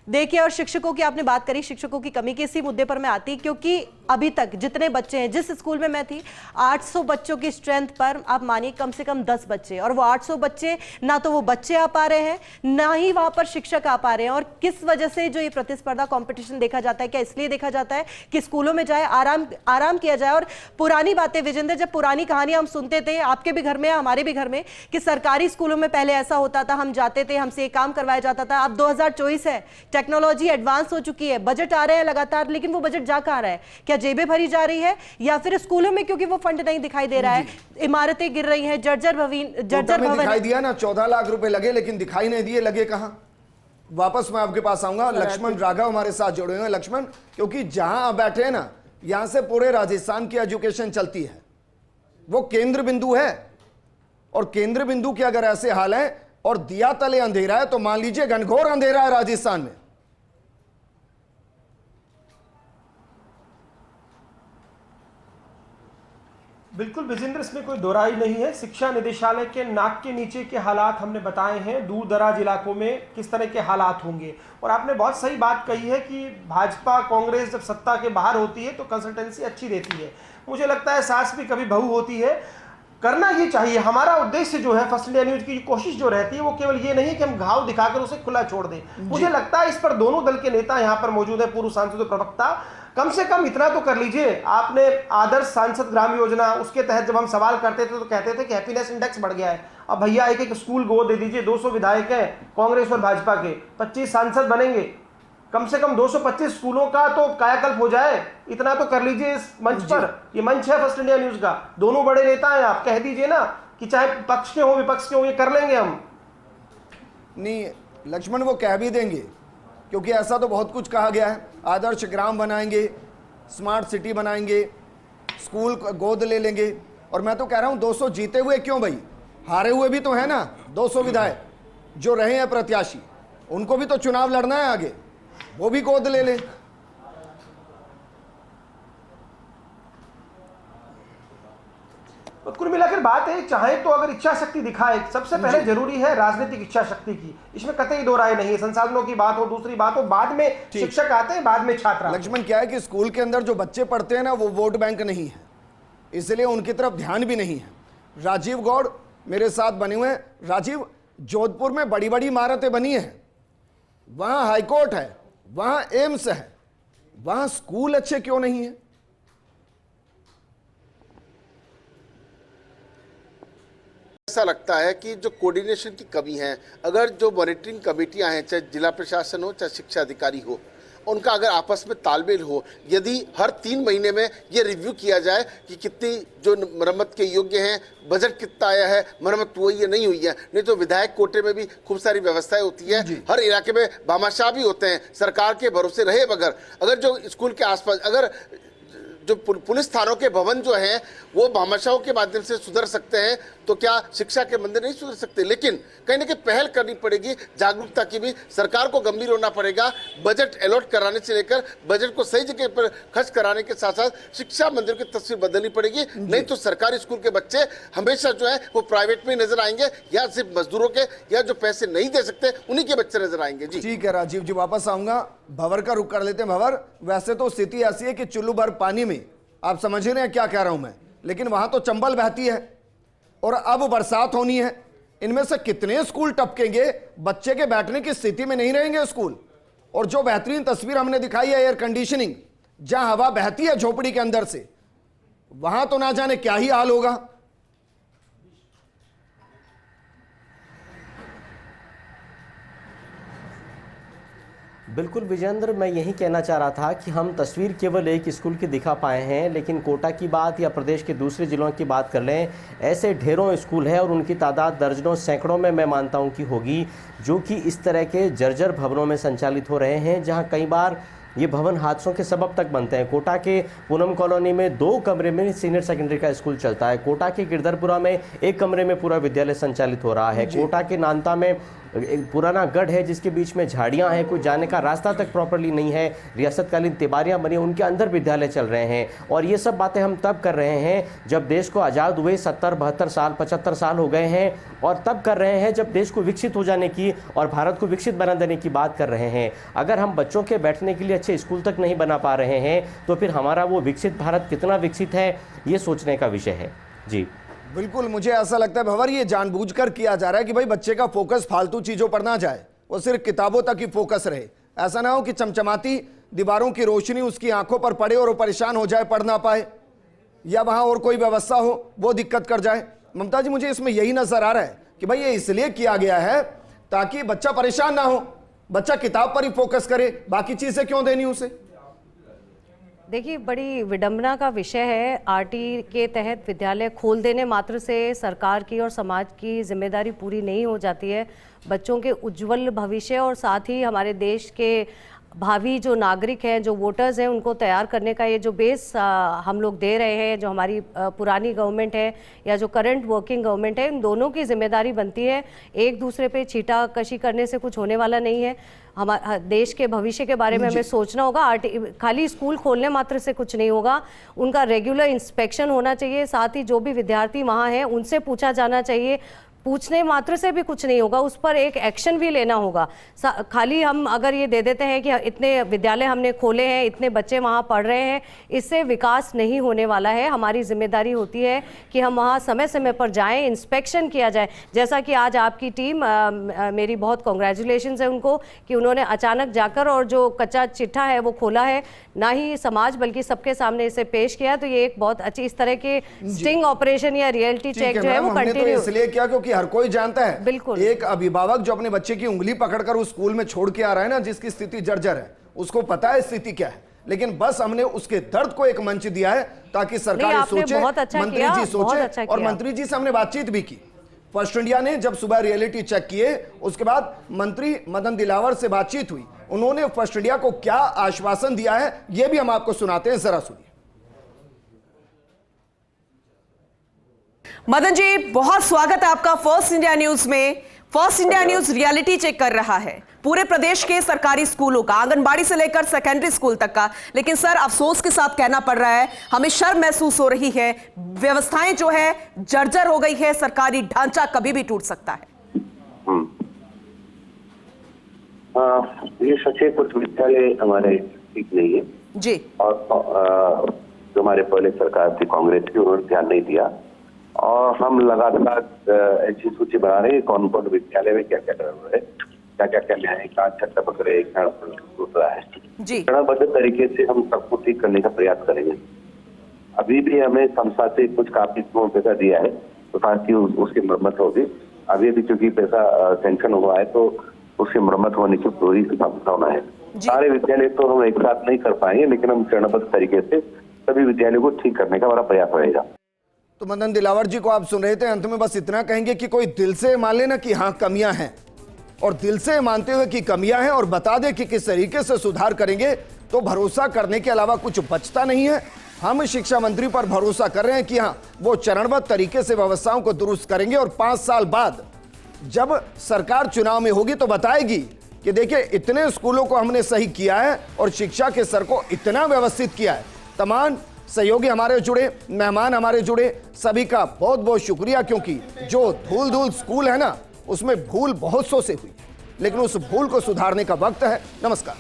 देखिए, और शिक्षकों की आपने बात करी, शिक्षकों की कमी के इसी मुद्दे पर मैं आती, क्योंकि अभी तक जितने बच्चे हैं, जिस स्कूल में मैं थी 800 बच्चों की स्ट्रेंथ पर आप मानिए कम से कम 10 बच्चे, और वो 800 बच्चे ना तो वो बच्चे आ पा रहे हैं ना ही वहां पर शिक्षक आ पा रहे हैं। और किस वजह से जो ये प्रतिस्पर्धा कंपटीशन देखा जाता है, क्या इसलिए देखा जाता है कि स्कूलों में जाए आराम किया जाए। और पुरानी बातें विजेंद्र, जब पुरानी कहानियां हम सुनते थे, आपके भी घर में हमारे भी घर में, कि सरकारी स्कूलों में पहले ऐसा होता था, हम जाते थे, हमसे एक काम करवाया जाता था। अब 2024 है, टेक्नोलॉजी एडवांस हो चुकी है, बजट आ रहे हैं लगातार, लेकिन वो बजट जा कहां रहा है? क्या जेबें भरी जा रही है, या फिर स्कूलों में क्योंकि वो फंड नहीं दिखाई दे रहा है, इमारतें गिर रही हैं, जर्जर भवन दिखाई दिया ना 14 लाख रुपए लगे, लेकिन दिखाई नहीं दिए, लगे कहां? वापस मैं आपके पास आऊंगा। लक्ष्मण राघव हमारे साथ जुड़े हुए हैं। लक्ष्मण, क्योंकि जहां आप बैठे हैं ना, यहां से पूरे राजस्थान की एजुकेशन चलती है, वो केंद्र बिंदु है। और केंद्र बिंदु के अगर ऐसे हाल है और दिया तले अंधेरा है, तो मान लीजिए घनघोर अंधेरा है राजस्थान में। बिल्कुल विजेंद्र, इसमें कोई दोराई नहीं है। शिक्षा निदेशालय के नाक के नीचे के हालात हमने बताए हैं, दूर दराज इलाकों में किस तरह के हालात होंगे। और आपने बहुत सही बात कही है कि भाजपा कांग्रेस जब सत्ता के बाहर होती है तो कंसल्टेंसी अच्छी देती है। मुझे लगता है सास भी कभी बहू होती है। करना ये चाहिए। हमारा उद्देश्य जो है फर्स्ट इंडिया न्यूज की कोशिश जो रहती है वो केवल ये नहीं कि हम घाव दिखाकर उसे खुला छोड़ दें। मुझे लगता है इस पर दोनों दल के नेता यहाँ पर मौजूद है, पूर्व सांसद और प्रवक्ता, कम से कम इतना तो कर लीजिए। आपने आदर्श सांसद ग्राम योजना, उसके तहत जब हम सवाल करते थे तो कहते थे कि हैप्पीनेस इंडेक्स बढ़ गया है। अब भैया एक एक स्कूल गोद दे दीजिए। 200 विधायक हैं कांग्रेस और भाजपा के, 25 सांसद बनेंगे, कम से कम 225 स्कूलों का तो कायाकल्प हो जाए। इतना तो कर लीजिए इस मंच पर। ये मंच है फर्स्ट इंडिया न्यूज का, दोनों बड़े नेता हैं, आप कह दीजिए ना कि चाहे पक्ष के हो विपक्ष के हो, ये कर लेंगे हम। नहीं लक्ष्मण, वो कह भी देंगे, क्योंकि ऐसा तो बहुत कुछ कहा गया है। आदर्श ग्राम बनाएंगे, स्मार्ट सिटी बनाएंगे, स्कूल गोद ले लेंगे। और मैं तो कह रहा हूं 200 जीते हुए क्यों भाई, हारे हुए भी तो है ना 200 विधायक जो रहे हैं प्रत्याशी, उनको भी तो चुनाव लड़ना है आगे, वो भी गोद ले ले। कुल मिलाकर बात है, चाहे तो अगर इच्छा शक्ति दिखाए, सबसे पहले जरूरी है राजनीतिक इच्छा शक्ति की, इसमें कतई दो राय नहीं है। संसाधनों की बात हो, दूसरी बात हो, बाद में शिक्षक आते हैं, बाद में छात्र। लक्ष्मण, क्या है कि स्कूल के अंदर जो बच्चे पढ़ते हैं ना, वो वोट बैंक नहीं है, इसलिए उनकी तरफ ध्यान भी नहीं है। राजीव गौड़ मेरे साथ बने हुए हैं। राजीव, जोधपुर में बड़ी बड़ी इमारतें बनी हैं, वहां हाईकोर्ट है, वहां एम्स है, वहां स्कूल अच्छे क्यों नहीं है? ऐसा लगता है कि जो कोऑर्डिनेशन की कमी है, अगर जो मॉनिटरिंग कमेटियां हैं, चाहे जिला प्रशासन हो चाहे शिक्षा अधिकारी हो, उनका अगर आपस में तालमेल हो, यदि हर 3 महीने में ये रिव्यू किया जाए कि कितनी जो मरम्मत के योग्य हैं, बजट कितना आया है, मरम्मत हुई है नहीं हुई है। नहीं तो विधायक कोटे में भी खूब सारी व्यवस्थाएं होती है, हर इलाके में भामाशाह भी होते हैं, सरकार के भरोसे रहे बगैर। अगर जो स्कूल के आसपास अगर जो पुलिस थानों के भवन जो हैं वो भामाशाहों के माध्यम से सुधर सकते हैं, तो क्या शिक्षा के मंदिर नहीं सुधर सकते? लेकिन कहीं ना कहीं पहल करनी पड़ेगी, जागरूकता की भी। सरकार को गंभीर होना पड़ेगा, बजट अलॉट कराने से लेकर बजट को सही जगह पर खर्च कराने के साथ साथ शिक्षा मंदिर की तस्वीर बदलनी पड़ेगी। नहीं तो सरकारी स्कूल के बच्चे हमेशा जो है वो प्राइवेट में नजर आएंगे, या सिर्फ मजदूरों के या जो पैसे नहीं दे सकते उन्हीं के बच्चे नजर आएंगे। जी ठीक है राजीव जी, वापस आऊंगा। भंवर का रुख कर लेते हैं। भंवर, वैसे तो स्थिति ऐसी है कि चुल्लू भर पानी में, आप समझ रहे हैं क्या कह रहा हूं मैं, लेकिन वहां तो चंबल बहती है और अब बरसात होनी है। इनमें से कितने स्कूल टपकेंगे, बच्चे के बैठने की स्थिति में नहीं रहेंगे स्कूल। और जो बेहतरीन तस्वीर हमने दिखाई है एयर कंडीशनिंग, जहां हवा बहती है झोपड़ी के अंदर से, वहां तो ना जाने क्या ही हाल होगा। बिल्कुल विजेंद्र, मैं यही कहना चाह रहा था कि हम तस्वीर केवल एक स्कूल की दिखा पाए हैं, लेकिन कोटा की बात या प्रदेश के दूसरे जिलों की बात कर लें, ऐसे ढेरों स्कूल है और उनकी तादाद दर्जनों सैकड़ों में मैं मानता हूं कि होगी, जो कि इस तरह के जर्जर भवनों में संचालित हो रहे हैं, जहां कई बार ये भवन हादसों के सबब तक बनते हैं। कोटा के पूनम कॉलोनी में 2 कमरे में सीनियर सेकेंडरी का स्कूल चलता है। कोटा के गिरधरपुरा में 1 कमरे में पूरा विद्यालय संचालित हो रहा है। कोटा के नानता में एक पुराना गढ़ है जिसके बीच में झाड़ियाँ हैं, कोई जाने का रास्ता तक प्रॉपरली नहीं है, रियासतकालीन तिबारियाँ बनी, उनके अंदर विद्यालय चल रहे हैं। और ये सब बातें हम तब कर रहे हैं जब देश को आज़ाद हुए 70-72 साल 75 साल हो गए हैं, और तब कर रहे हैं जब देश को विकसित हो जाने की और भारत को विकसित बना देने की बात कर रहे हैं। अगर हम बच्चों के बैठने के लिए अच्छे स्कूल तक नहीं बना पा रहे हैं तो फिर हमारा वो विकसित भारत कितना विकसित है, ये सोचने का विषय है। जी बिल्कुल, मुझे ऐसा लगता है भंवर ये जानबूझकर किया जा रहा है कि भाई बच्चे का फोकस फालतू चीजों पर ना जाए, वो सिर्फ किताबों तक ही फोकस रहे। ऐसा ना हो कि चमचमाती दीवारों की रोशनी उसकी आंखों पर पड़े और वो परेशान हो जाए, पढ़ ना पाए, या वहां और कोई व्यवस्था हो वो दिक्कत कर जाए। ममता जी, मुझे इसमें यही नजर आ रहा है कि भाई ये इसलिए किया गया है ताकि बच्चा परेशान ना हो, बच्चा किताब पर ही फोकस करे, बाकी चीजें क्यों देनी उसे। देखिए, बड़ी विडंबना का विषय है। आरटी के तहत विद्यालय खोल देने मात्र से सरकार की और समाज की जिम्मेदारी पूरी नहीं हो जाती है। बच्चों के उज्जवल भविष्य और साथ ही हमारे देश के भावी जो नागरिक हैं, जो वोटर्स हैं, उनको तैयार करने का ये जो बेस हम लोग दे रहे हैं, जो हमारी पुरानी गवर्नमेंट है या जो करंट वर्किंग गवर्नमेंट है, इन दोनों की जिम्मेदारी बनती है। एक दूसरे पे छींटाकशी करने से कुछ होने वाला नहीं है। हमारे देश के भविष्य के बारे में हमें सोचना होगा। खाली स्कूल खोलने मात्र से कुछ नहीं होगा, उनका रेगुलर इंस्पेक्शन होना चाहिए। साथ ही जो भी विद्यार्थी वहाँ हैं उनसे पूछा जाना चाहिए। पूछने मात्र से भी कुछ नहीं होगा, उस पर एक एक्शन भी लेना होगा। खाली हम अगर ये दे देते हैं कि इतने विद्यालय हमने खोले हैं, इतने बच्चे वहाँ पढ़ रहे हैं, इससे विकास नहीं होने वाला है। हमारी जिम्मेदारी होती है कि हम वहाँ समय समय पर जाएं, इंस्पेक्शन किया जाए। जैसा कि आज आपकी टीम, मेरी बहुत कॉन्ग्रेचुलेशंस है उनको कि उन्होंने अचानक जाकर और जो कच्चा चिट्ठा है वो खोला है, ना ही समाज बल्कि सबके सामने इसे पेश किया। तो ये एक बहुत अच्छी इस तरह के स्टिंग ऑपरेशन या रियलिटी चेक जो है वो कंटिन्यू इसलिए किया क्योंकि हर कोई जानता है, बिल्कुल, एक अभिभावक जो अपने बच्चे की उंगली पकड़कर उस स्कूल में छोड़ के आ रहा है ना, जिसकी स्थिति जर्जर है, उसको पता है स्थिति क्या है, लेकिन बस हमने उसके दर्द को एक मंच दिया है ताकि सरकार सोचे, मंत्री जी सोचे। और मंत्री जी से हमने बातचीत भी की। फर्स्ट इंडिया ने जब सुबह रियलिटी चेक किए, उसके बाद मंत्री मदन दिलावर से बातचीत हुई, उन्होंने फर्स्ट इंडिया को क्या आश्वासन दिया है यह भी हम आपको सुनाते हैं, जरा सुनिए। मदन जी, बहुत स्वागत है आपका फर्स्ट इंडिया न्यूज में। फर्स्ट इंडिया न्यूज रियलिटी चेक कर रहा है पूरे प्रदेश के सरकारी स्कूलों का, आंगनबाड़ी से लेकर सेकेंडरी स्कूल तक का। लेकिन सर, अफसोस के साथ कहना पड़ रहा है, हमें शर्म महसूस हो रही है, व्यवस्थाएं जो है जर्जर हो गई है, सरकारी ढांचा कभी भी टूट सकता है। ये सच है, कुछ विद्यालय हमारे ठीक नहीं है जी, और जो हमारे पहले सरकार थी कांग्रेस की, उन्होंने ध्यान नहीं दिया, और हम लगातार ऐसी सूची बना रहे हैं कौन कौन विद्यालय में क्या क्या कर रहे हैं, क्या क्या क्या है, कहाँ छत्ता पकड़े, कहाँ टूट रहा है। चरणबद्ध तरीके से हम सबको ठीक करने का प्रयास करेंगे। अभी भी हमें संस्था से कुछ काफी पैसा दिया है तो ताकि उसकी मरम्मत होगी। अभी भी चूंकि पैसा सेंक्शन हुआ है तो उसकी मरम्मत होने की पूरी संभावना है। सारे विद्यालय तो हम एक साथ नहीं कर पाएंगे, लेकिन हम चरणबद्ध तरीके से सभी विद्यालयों को ठीक करने का हमारा प्रयास रहेगा। तो मदन दिलावर जी को आप सुन रहे थे, अंत में बस इतना कहेंगे कि कोई दिल से मान लेना कि हाँ कमियां हैं, और दिल से मानते हुए कि कमियां हैं और बता दे कि किस तरीके से सुधार करेंगे, तो भरोसा करने के अलावा कुछ बचता नहीं है। हम शिक्षा मंत्री पर भरोसा कर रहे हैं कि हाँ वो चरणबद्ध तरीके से व्यवस्थाओं को दुरुस्त करेंगे, और 5 साल बाद जब सरकार चुनाव में होगी तो बताएगी कि देखिए इतने स्कूलों को हमने सही किया है और शिक्षा के स्तर को इतना व्यवस्थित किया है। तमाम सहयोगी हमारे जुड़े, मेहमान हमारे जुड़े, सभी का बहुत बहुत शुक्रिया, क्योंकि जो धूल धूल स्कूल है ना, उसमें भूल बहुत सौ से हुई, लेकिन उस भूल को सुधारने का वक्त है। नमस्कार।